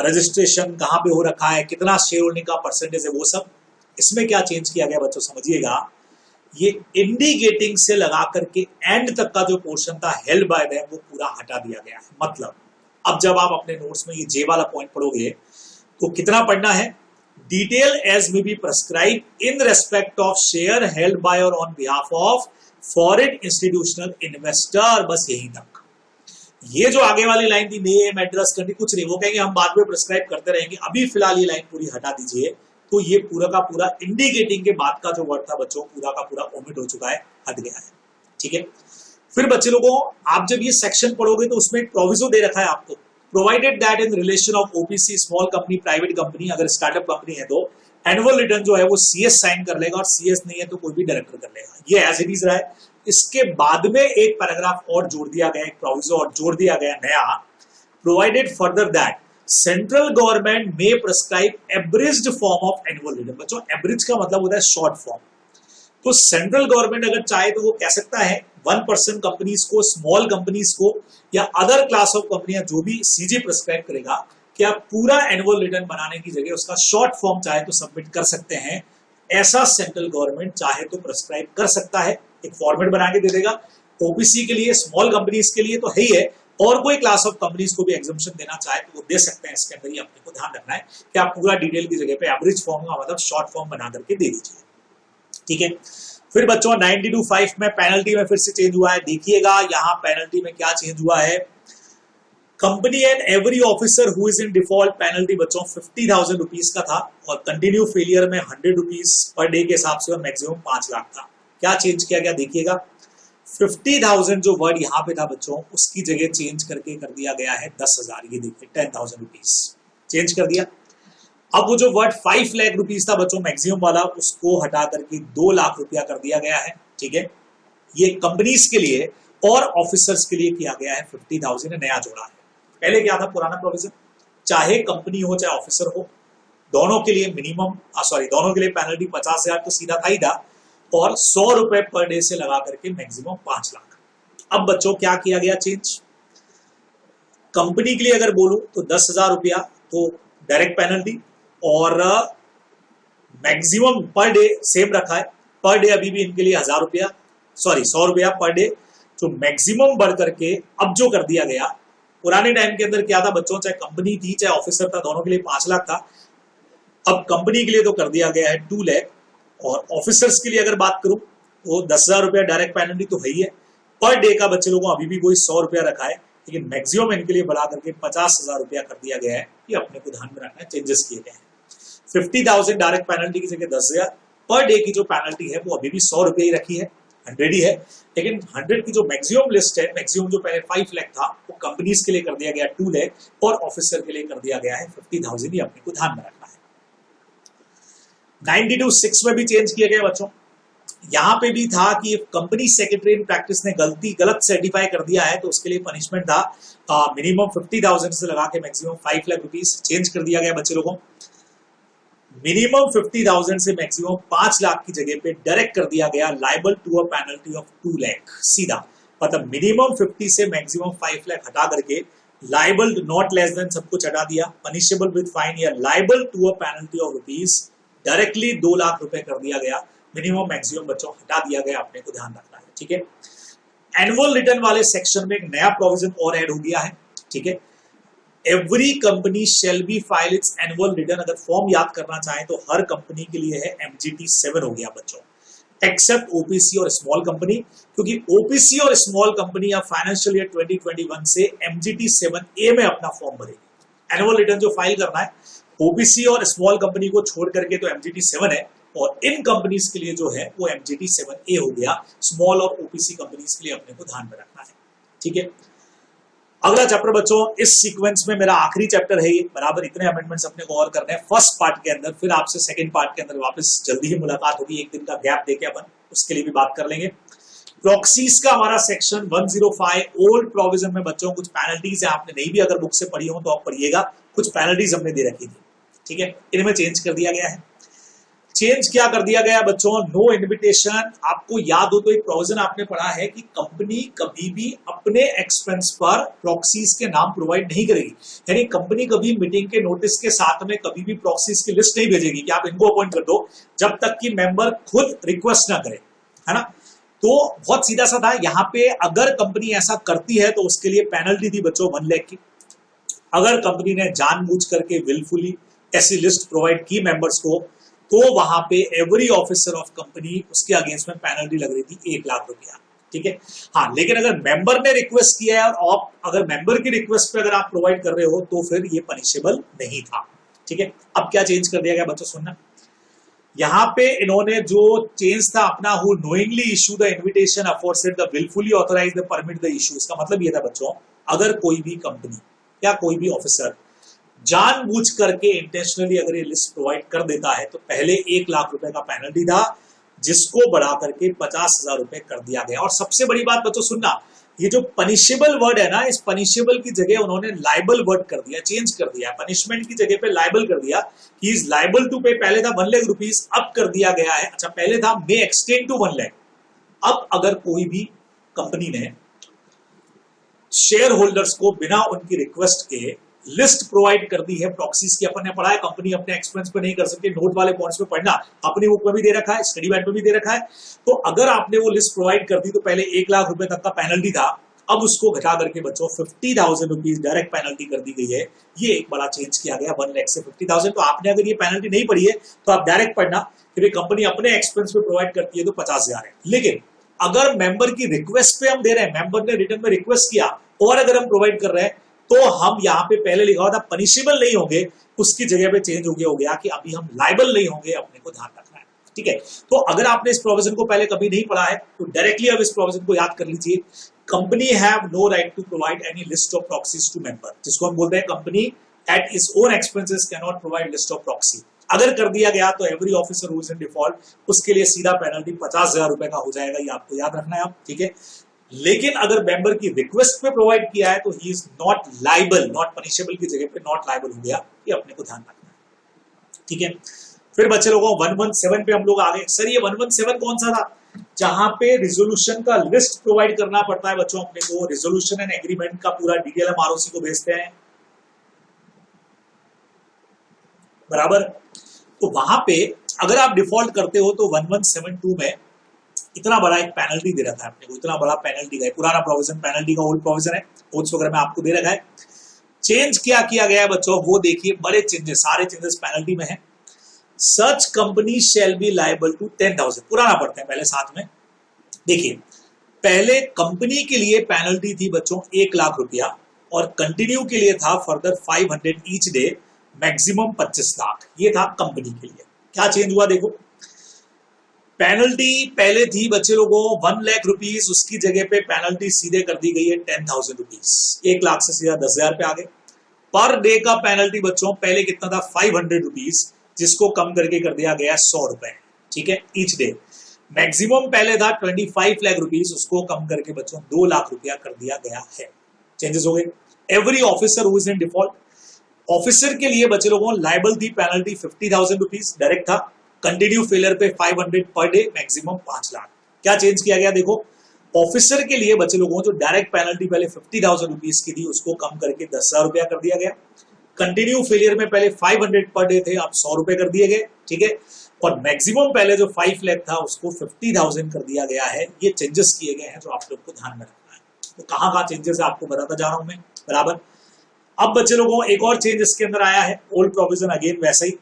रजिस्ट्रेशन कहाँ पे हो रखा है, कितना शेयर होल्डिंग का परसेंटेज है, वो सब। इसमें क्या चेंज किया गया बच्चों समझिएगा, ये इंडिकेटिंग से लगा करके एंड तक का जो पोर्शन था हेल्ड बाय देम वो पूरा हटा दिया गया है। मतलब अब जब आप अपने नोट्स में ये जे वाला पॉइंट पढ़ोगे तो कितना पढ़ना है, detail as may be prescribe in respect of share held by or on behalf of foreign institutional investor, बस यहीं तक। ये जो आगे वाली लाइन थी नेम एड्रेस कंट्री कुछ नहीं, वो कहेंगे हम बाद में प्रेस्क्राइब करते रहेंगे, अभी फिलहाल ये लाइन पूरी हटा दीजिए। तो ये पूरा का पूरा इंडिकेटिंग के बाद का जो वर्ड था बच्चों पूरा का पूरा ओमिट हो चुका है, हट गया है। ठीक है, फिर बच्चे लोगों आप जब ये सेक्शन पढ़ोगे तो उसमें एक प्रोविजो दे रखा है आपको, provided that in relation of OPC small company private company, अगर स्टार्टअप कंपनी है तो एनुअल रिटर्न जो है वो सीएस साइन कर लेगा, और सीएस नहीं है तो कोई भी डायरेक्टर कर लेगा। ये एज इट इज रहा है। इसके बाद में एक पैराग्राफ और जोड़ दिया गया, एक प्रोविजो और जोड़ दिया गया नया, provided further that central government may prescribe abridged form of annual return. बच्चों एब्रिज का मतलब होता है शॉर्ट फॉर्म। तो सेंट्रल गवर्नमेंट अगर चाहे तो वो कह सकता है 1% कंपनीज को, स्मॉल कंपनीज को या अदर क्लास ऑफ कंपनियां जो भी सीजी प्रेस्क्राइब करेगा कि आप पूरा एनुअल रिटर्न बनाने की जगह उसका शॉर्ट फॉर्म चाहे तो सबमिट कर सकते हैं। ऐसा सेंट्रल गवर्नमेंट चाहे तो प्रेस्क्राइब कर सकता है, एक फॉर्मेट बना के दे देगा। ओपीसी के लिए, स्मॉल कंपनीज के लिए तो है ही है, और कोई क्लास ऑफ कंपनीज को भी एग्जम्पशन देना चाहे तो वो दे सकते हैं। इसके अंदर ही अपने को ध्यान रखना है कि आप पूरा डिटेल की जगह पे एवरेज फॉर्म का मतलब शॉर्ट फॉर्म बना करके दे दीजिए। ठीक है, फिर बच्चों 92(5) में पेनल्टी में फिर से चेंज हुआ है। देखिएगा यहाँ पेनल्टी में क्या चेंज हुआ है, company and every officer who is in default, penalty बच्चों 50,000 रुपीज का था, और कंटिन्यू फेलियर में 100 रुपीज पर डे के हिसाब से, और मैक्सिमम 5 लाख था। क्या चेंज किया गया देखिएगा, 50,000 जो वर्ड यहाँ पे था बच्चों उसकी जगह चेंज करके कर दिया गया है 10,000। ये देखिए 10,000 रुपीज चेंज कर दिया। अब वो जो वर्ड 5 लाख रुपीज था बच्चों मैक्सिमम वाला, उसको हटा करके 2 लाख रुपया कर दिया गया है। ठीक है, ये कंपनीज के लिए और ऑफिसर्स के लिए किया गया है। 50,000 नया जोड़ा है। पहले क्या था पुराना प्रोविजन, चाहे कंपनी हो चाहे ऑफिसर हो, दोनों के लिए मिनिमम दोनों के लिए पेनल्टी 50,000 तो सीधा था ही था, और 100 रुपए पर डे से लगा करके मैक्सिमम 5 लाख। अब बच्चों क्या किया गया चेंज, कंपनी के लिए अगर बोलूं तो 10,000 रुपया तो डायरेक्ट पेनल्टी, और मैक्सिमम पर डे सेम रखा है। पर डे अभी भी इनके लिए 100 रुपया पर डे, तो मैक्सिमम बढ़ करके अब जो कर दिया गया, पुराने टाइम के अंदर क्या था बच्चों, चाहे कंपनी थी चाहे ऑफिसर था, दोनों के लिए 5 लाख था। अब कंपनी के लिए तो कर दिया गया है 2 लाख, और ऑफिसर्स के लिए अगर बात करूं तो 10,000 रुपया डायरेक्ट पेनल्टी तो है ही है। पर डे का बच्चे लोगों अभी भी वही 100 रुपया रखा है, लेकिन मैक्सिमम इनके लिए बढ़ा करके 50,000 रुपया कर दिया गया है। ये अपने को ध्यान में रखना है, चेंजेस किए गए हैं। 50,000 डायरेक्ट पेनल्टी की जगह 10,000, पर डे की जो पेनल्टी है वो अभी भी 100 रुपये ही रखी है, 100 ही है। लेकिन 100 की जो मैक्सिमम लिस्ट है, मैक्सिमम जो पहले 5 लाख था वो कंपनीज के लिए कर दिया गया 2 लाख, और ऑफिसर के लिए कर दिया गया है 50,000। ही अपने को ध्यान में रखना है। 92(6) में भी चेंज किया गया बच्चों। यहां पे भी था कि कंपनी सेक्रेटरी इन प्रैक्टिस ने गलत सर्टिफाई कर दिया है तो उसके लिए पनिशमेंट था मिनिमम 50,000 से लगा के मैक्सिमम 5 लाख रुपीस। चेंज कर दिया गया बच्चे लोगों, मिनिमम 50,000 से मैक्सिमम 5 लाख की जगह पे डायरेक्ट कर दिया गया liable to a penalty of 2 lakh. सीधा मतलब मिनिमम 50 से मैक्सिमम 5 लाख हटा करके लाइबल नॉट लेस देन सब कुछ हटा दिया, पनिशेबल विद फाइन या liable to a penalty of rupees directly 2 lakh रुपए कर दिया गया। मिनिमम मैक्सिमम बच्चों हटा दिया गया, अपने को ध्यान रखना है। ठीक है, एनुअल रिटर्न वाले सेक्शन में एक नया प्रोविजन और ऐड हो गया है। ठीक है, every company shall B file it's annual return. अगर फॉर्म याद करना चाहें तो हर कंपनी के लिए है MGT 7 हो गया बच्चों, एक्सेप्ट ओपीसी और स्मॉल कंपनी, क्योंकि ओपीसी और स्मॉल कंपनी अब फाइनेंशियल ईयर 2021 से MGT 7A में अपना फॉर्म भरेगी। एनुअल रिटर्न जो फाइल करना है ओपीसी और स्मॉल कंपनी को छोड़ करके तो MGT 7 है, और इन कंपनीज के लिए जो है वो MGT 7A हो गया। स्मॉल और ओपीसी कंपनीज के लिए अपने को ध्यान में रखना है। ठीक है, अगला चैप्टर बच्चों, इस सीक्वेंस में मेरा आखिरी चैप्टर है ये, बराबर इतने अमेंडमेंट्स अपने को और करने हैं फर्स्ट पार्ट के अंदर, फिर आपसे सेकंड पार्ट के अंदर वापस जल्दी ही मुलाकात होगी, एक दिन का गैप देके अपन उसके लिए भी बात कर लेंगे। प्रॉक्सीज का हमारा सेक्शन 105 ओल्ड प्रोविजन में बच्चों कुछ पेनल्टीज है, आपने नहीं भी अगर बुक से पढ़ी हो तो आप पढ़िएगा, कुछ पेनल्टीज हमने दे रखी थी। ठीक है, इनमें चेंज कर दिया गया है। चेंज क्या कर दिया गया बच्चों, नो इनविटेशन। आपको याद हो तो एक प्रोविजन आपने पढ़ा है कि कंपनी कभी भी अपने एक्सपेंस पर प्रॉक्सीज के नाम प्रोवाइड नहीं करेगी, यानी कंपनी कभी मीटिंग के नोटिस के साथ में कभी भी प्रॉक्सीज की लिस्ट नहीं भेजेगी कि आप इनको अपॉइंट कर दो, जब तक कि मेंबर खुद रिक्वेस्ट ना करे, है ना। तो बहुत सीधा सा था, यहाँ पे अगर कंपनी ऐसा करती है तो उसके लिए पेनल्टी थी बच्चों 1 लाख की। अगर कंपनी ने जानबूझ करके विलफुली ऐसी लिस्ट प्रोवाइड की मेंबर्स को, तो वहां पे एवरी ऑफिसर ऑफ कंपनी उसके अगेंस्ट में पेनल्टी लग रही थी 1 लाख रुपया। ठीक है, हाँ, लेकिन अगर मेंबर ने रिक्वेस्ट किया है और अगर मेंबर की रिक्वेस्ट पे अगर आप प्रोवाइड कर रहे हो तो फिर ये पनिशेबल नहीं था। ठीक है, अब क्या चेंज कर दिया गया बच्चों, सुनना। यहाँ पे इन्होंने जो चेंज था अपना, who knowingly issue the invitation aforesaid the wilfully authorise the permit the issue. इसका मतलब ये था बच्चों, अगर कोई भी कंपनी या कोई भी ऑफिसर जानबूझ करके इंटेंशनली अगर ये लिस्ट प्रोवाइड कर देता है तो पहले 1 लाख रुपए का पेनल्टी था, जिसको बढ़ा करके 50,000 रुपए कर दिया गया। और सबसे बड़ी बात बच्चों सुनना, ये जो पनिशेबल वर्ड है ना, इस पनिशेबल की जगह उन्होंने लाइबल वर्ड कर दिया, चेंज कर दिया। पनिशमेंट की जगह पे लाइबल कर दिया, ही इज लाइबल टू पे। पहले था 1 लाख रुपीस, अब कर दिया गया है, अच्छा पहले था मे एक्सटेंड टू 1 लाख। अब अगर कोई भी कंपनी ने शेयर होल्डर्स को बिना उनकी रिक्वेस्ट के लिस्ट प्रोवाइड कर दी है प्रॉक्सीज की, अपन ने पढ़ा है कंपनी अपने एक्सपेंस पे नहीं कर सकती, नोट वाले पॉइंट्स पे पढ़ना, अपनी बुक में भी दे रखा है, स्टडी गाइड में भी दे रखा है। तो अगर आपने वो लिस्ट प्रोवाइड कर दी तो पहले 1 लाख रुपए तक का पेनल्टी था, अब उसको घटा करके बच्चों 50,000 रुपीज डायरेक्ट पेनल्टी कर दी गई है। ये एक बड़ा चेंज किया गया, 1 लाख से 50,000। तो आपने अगर ये पेनल्टी नहीं पढ़ी है तो आप डायरेक्ट पढ़ना कि कंपनी अपने एक्सपेंस पे प्रोवाइड करती है तो 50,000 है। लेकिन अगर मेंबर की रिक्वेस्ट पे हम दे रहे हैं, मेंबर ने रिटर्न में रिक्वेस्ट किया और अगर हम प्रोवाइड कर रहे हैं, तो हम यहाँ पे पहले लिखा हुआ था पनिशेबल नहीं होंगे, उसकी जगह पे चेंज हो गया कि अभी हम लाइबल नहीं होंगे, अपने को ध्यान रखना है। ठीक है, तो अगर आपने इस प्रोविजन को पहले कभी नहीं पढ़ा है तो डायरेक्टली अब इस प्रोविजन को याद कर लीजिए। Company have no right to provide any list of proxies to member, जिसको हम बोलते हैं company at its own expenses can not provide list of proxy. अगर कर दिया गया तो every officer who is in default, उसके लिए सीधा पेनल्टी 50,000 रुपए का हो जाएगा, ये आपको याद रखना है आप। ठीक है, लेकिन अगर मेंबर की रिक्वेस्ट पे प्रोवाइड किया है तो he is not liable, not punishable की जगह पे नॉट लाइबल हो गया, ये अपने को ध्यान रखना है। ठीक है, फिर बच्चे लोगों 117 पे हम लोग आ गए। सर ये 117 कौन सा था, जहां पे रिजोल्यूशन का लिस्ट प्रोवाइड करना पड़ता है बच्चों अपने को, रिजोल्यूशन एंड एग्रीमेंट का पूरा डिटेल हम आरओसी को भेजते हैं, बराबर। तो वहां पे अगर आप डिफॉल्ट करते हो तो 1172 में इतना बड़ा एक पेनल्टी दे रखा है अपने को, इतना बड़ा पेनल्टी का पुराना प्रोविजन, पेनल्टी का ओल्ड प्रोविजन है, कोड्स वगैरह में आपको दे रखा है। चेंज क्या किया गया है बच्चों, वो देखिए, बड़े चेंजेस, सारे चेंजेस पेनल्टी में है। Such company shall be liable to 10,000, पुराना पढ़ते हैं पहले साथ में। देखिए, पहले कंपनी के लिए पेनल्टी थी बच्चों 1 लाख रुपया, और कंटिन्यू के लिए था further 500 each day, maximum 25 lakh, ये था कंपनी के लिए। क्या चेंज हुआ देखो, पेनल्टी पहले थी बच्चे लोगों 1 लाख रुपीस, उसकी जगह पे पेनल्टी सीधे कर दी गई है 10,000 रुपीस, 1 लाख से सीधा 10,000 पे आ गए। पर डे का पेनल्टी बच्चों पहले कितना था 500 रुपीस, जिसको कम करके कर दिया गया 100 रुपए। ठीक है, ईच डे। मैक्सिमम पहले था 25 लाख रुपीस, उसको कम करके बच्चों 2 लाख रुपया कर दिया गया है। चेंजेस हो गए। Every officer who is in default, officer के लिए बच्चे लोगों लाइबल थी पेनल्टी 50,000 रुपीस डायरेक्ट था, कंटिन्यू फेलियर पे 500 पर डे, मैक्सिमम 5 लाख। क्या चेंज किया गया देखो, ऑफिसर के लिए बच्चे लोगों जो डायरेक्ट पेनल्टी पहले 50,000 रुपीस की थी, उसको कम करके 10,000 रुपया कर दिया गया। कंटिन्यू फेलियर में पहले 500 पर डे थे, अब 100 रुपए कर दिए गए, ठीक है। और मैक्सिमम पहले जो 5 लाख था उसको 50,000 कर दिया गया है। ये चेंजेस किए गए हैं जो आप लोग को ध्यान में रखना है। तो कहाँ चेंजेस है आपको बताता जा रहा हूं मैं, बराबर। अब बच्चे लोगों एक और चेंज इसके अंदर आया है, ओल्ड प्रोविजन अगेन वैसा ही।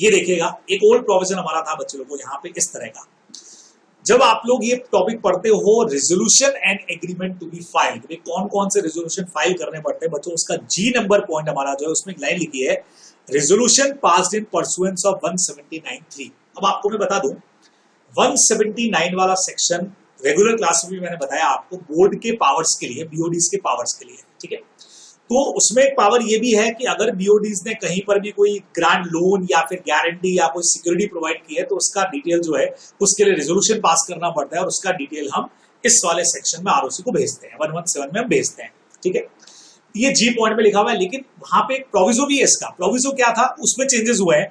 ये देखिएगा, एक ओल्ड प्रोविजन हमारा था बच्चे लोगों यहाँ पे इस तरह का। जब आप लोग ये टॉपिक पढ़ते हो resolution and agreement to be filed, कौन कौन से रेजोल्यूशन फाइल करने पड़ते हैं बच्चों, उसका जी नंबर पॉइंट हमारा जो है उसमें एक लाइन लिखी है, resolution passed in pursuance of 179(3). अब आपको मैं बता दूं 179 वाला सेक्शन रेगुलर क्लास में भी मैंने बताया आपको, बोर्ड के पावर्स के लिए, बीओडीज के पावर्स के लिए, ठीक है। तो उसमें एक पावर ये भी है कि अगर बीओडीज ने कहीं पर भी कोई ग्रांट लोन या फिर गारंटी या कोई सिक्योरिटी प्रोवाइड की है तो उसका डिटेल जो है उसके लिए रेजोल्यूशन पास करना पड़ता है और उसका डिटेल हम इस वाले सेक्शन में आरओसी को भेजते हैं, 117 में हम भेजते हैं, ठीक है। ये जी पॉइंट में लिखा हुआ है, लेकिन वहां पे एक प्रोविजो भी है। इसका प्रोविजो क्या था, उसमें चेंजेस हुए हैं।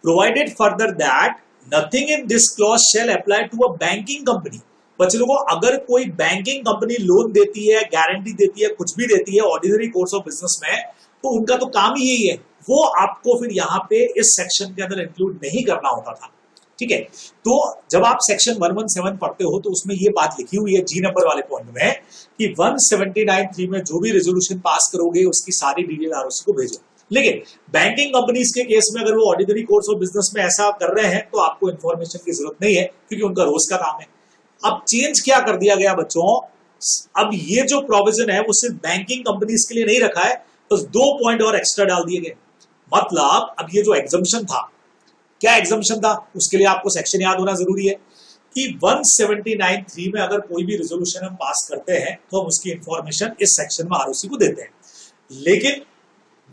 Provided further that nothing in this clause shall apply to a banking company. बच्चे लोगों अगर कोई बैंकिंग कंपनी लोन देती है, गारंटी देती है, कुछ भी देती है ऑर्डिनरी कोर्स ऑफ बिजनेस में, तो उनका तो काम ही यही है, वो आपको फिर यहाँ पे इस सेक्शन के अंदर इंक्लूड नहीं करना होता था, ठीक है। तो जब आप सेक्शन 117 पढ़ते हो तो उसमें ये बात लिखी हुई है जी नंबर वाले पॉइंट में कि 179(3) में जो भी रेजोल्यूशन पास करोगे उसकी सारी डिटेल आरओसी को भेजो। लेकिन बैंकिंग कंपनीज के केस में अगर वो ऑर्डिनरी कोर्स ऑफ बिजनेस में ऐसा कर रहे हैं तो आपको इंफॉर्मेशन की जरूरत नहीं है, क्योंकि उनका रोज का काम है। अब चेंज क्या कर दिया गया बच्चों, अब ये जो प्रोविजन है वो सिर्फ बैंकिंग कंपनीज के लिए नहीं रखा है, तो 2 पॉइंट और एक्स्ट्रा डाल दिए गए। मतलब अब ये जो एग्जम्पशन था, क्या एग्जम्पशन था, उसके लिए आपको सेक्शन याद होना जरूरी है कि 179(3) में अगर कोई भी रेजोल्यूशन हम पास करते हैं तो हम उसकी इंफॉर्मेशन इस सेक्शन में आरओसी को देते हैं। लेकिन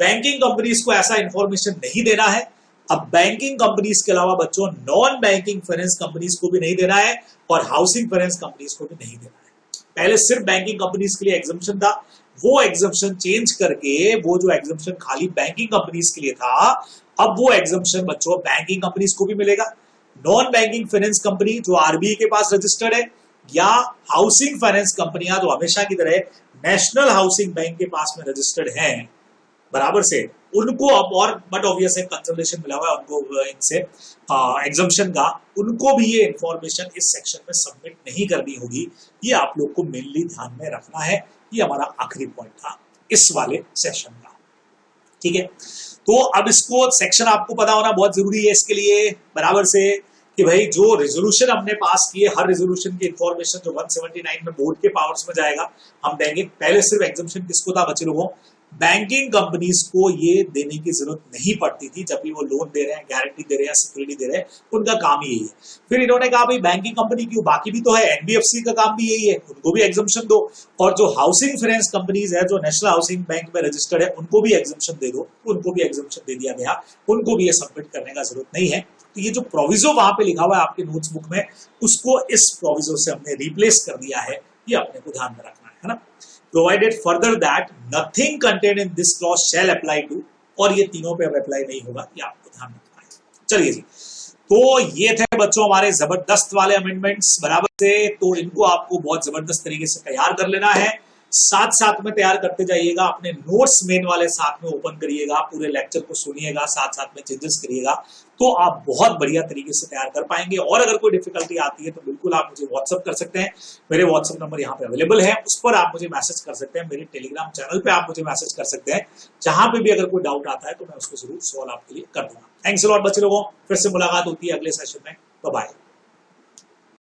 बैंकिंग कंपनीज को ऐसा इंफॉर्मेशन नहीं देना है। अब बैंकिंग कंपनीज के अलावा बच्चों नॉन बैंकिंग फाइनेंस कंपनीज को भी नहीं देना है और हाउसिंग फाइनेंस कंपनीज को भी नहीं देना है। पहले सिर्फ बैंकिंग कंपनीज के लिए एग्जम्पशन था, वो एग्जम्पशन चेंज करके वो जो एग्जम्पशन खाली बैंकिंग कंपनीज के लिए था, अब वो एग्जम्पशन बच्चों बैंकिंग कंपनीज को भी मिलेगा। नॉन बैंकिंग फाइनेंस कंपनी जो आरबीआई के पास रजिस्टर्ड है या हाउसिंग फाइनेंस कंपनियां जो हमेशा की तरह नेशनल हाउसिंग बैंक के पास में रजिस्टर्ड हैं बराबर से, उनको अब और बट ऑब्वियस है कंसल्टेशन मिला हुआ है उनको इनसे एग्जम्पशन का, उनको भी ये इंफॉर्मेशन इस सेक्शन में सबमिट नहीं करनी होगी। ये आप लोग को मेनली ध्यान में रखना है। ये हमारा आखिरी पॉइंट था इस वाले सेशन का, ठीक है। तो अब इसको सेक्शन आपको पता होना बहुत जरूरी है इसके लिए बराबर से कि भाई जो रेजोल्यूशन हमने पास किए, हर रेजोल्यूशन की इंफॉर्मेशन जो 179 में बोर्ड के पावर्स में जाएगा हम देंगे। पहले सिर्फ एग्जम्पशन किसको था बच्चे लोगों, बैंकिंग कंपनीज को ये देने की जरूरत नहीं पड़ती थी जब भी वो लोन दे रहे हैं, गारंटी दे रहे हैं, सिक्योरिटी दे रहे हैं, उनका काम ही यही है। फिर इन्होंने कहा भाई बैंकिंग कंपनी क्यों, बाकी भी तो है, एनबीएफसी का काम भी यही है, उनको भी एग्जम्पशन दो, और जो हाउसिंग फाइनेंस कंपनीज है जो नेशनल हाउसिंग बैंक में रजिस्टर्ड है उनको भी एग्जम्पशन दे दो, उनको भी एग्जम्पशन दे दिया गया, उनको भी ये सबमिट करने का जरूरत नहीं है। तो ये जो प्रोविजो वहां पे लिखा हुआ है आपके नोट्स बुक में, उसको इस प्रोविजो से हमने रिप्लेस कर दिया है, ये अपने को ध्यान में रखना है ना। Provided further that nothing contained in this clause shall apply to, और ये तीनों पे अब अप्लाई नहीं होगा, ये आपको ध्यान रखना है। चलिए जी, तो ये थे बच्चों हमारे जबरदस्त वाले अमेंडमेंट्स बराबर से, तो इनको आपको बहुत जबरदस्त तरीके से तैयार कर लेना है। साथ साथ में तैयार करते जाइएगा, अपने नोट्स मेन वाले साथ में ओपन करिएगा, पूरे लेक्चर को सुनिएगा, साथ साथ में चेंजेस करिएगा, तो आप बहुत बढ़िया तरीके से तैयार कर पाएंगे। और अगर कोई डिफिकल्टी आती है तो बिल्कुल आप मुझे व्हाट्सअप कर सकते हैं, मेरे व्हाट्सअप नंबर यहाँ पे अवेलेबल है, उस पर आप मुझे मैसेज कर सकते हैं, मेरे टेलीग्राम चैनल पे आप मुझे मैसेज कर सकते हैं। जहां पे भी अगर कोई डाउट आता है तो मैं उसको जरूर सॉल्व आपके लिए कर दूंगा। थैंक्स अ लॉट बच्चे लोगों, फिर से मुलाकात होती है अगले सेशन में, बाय बाय।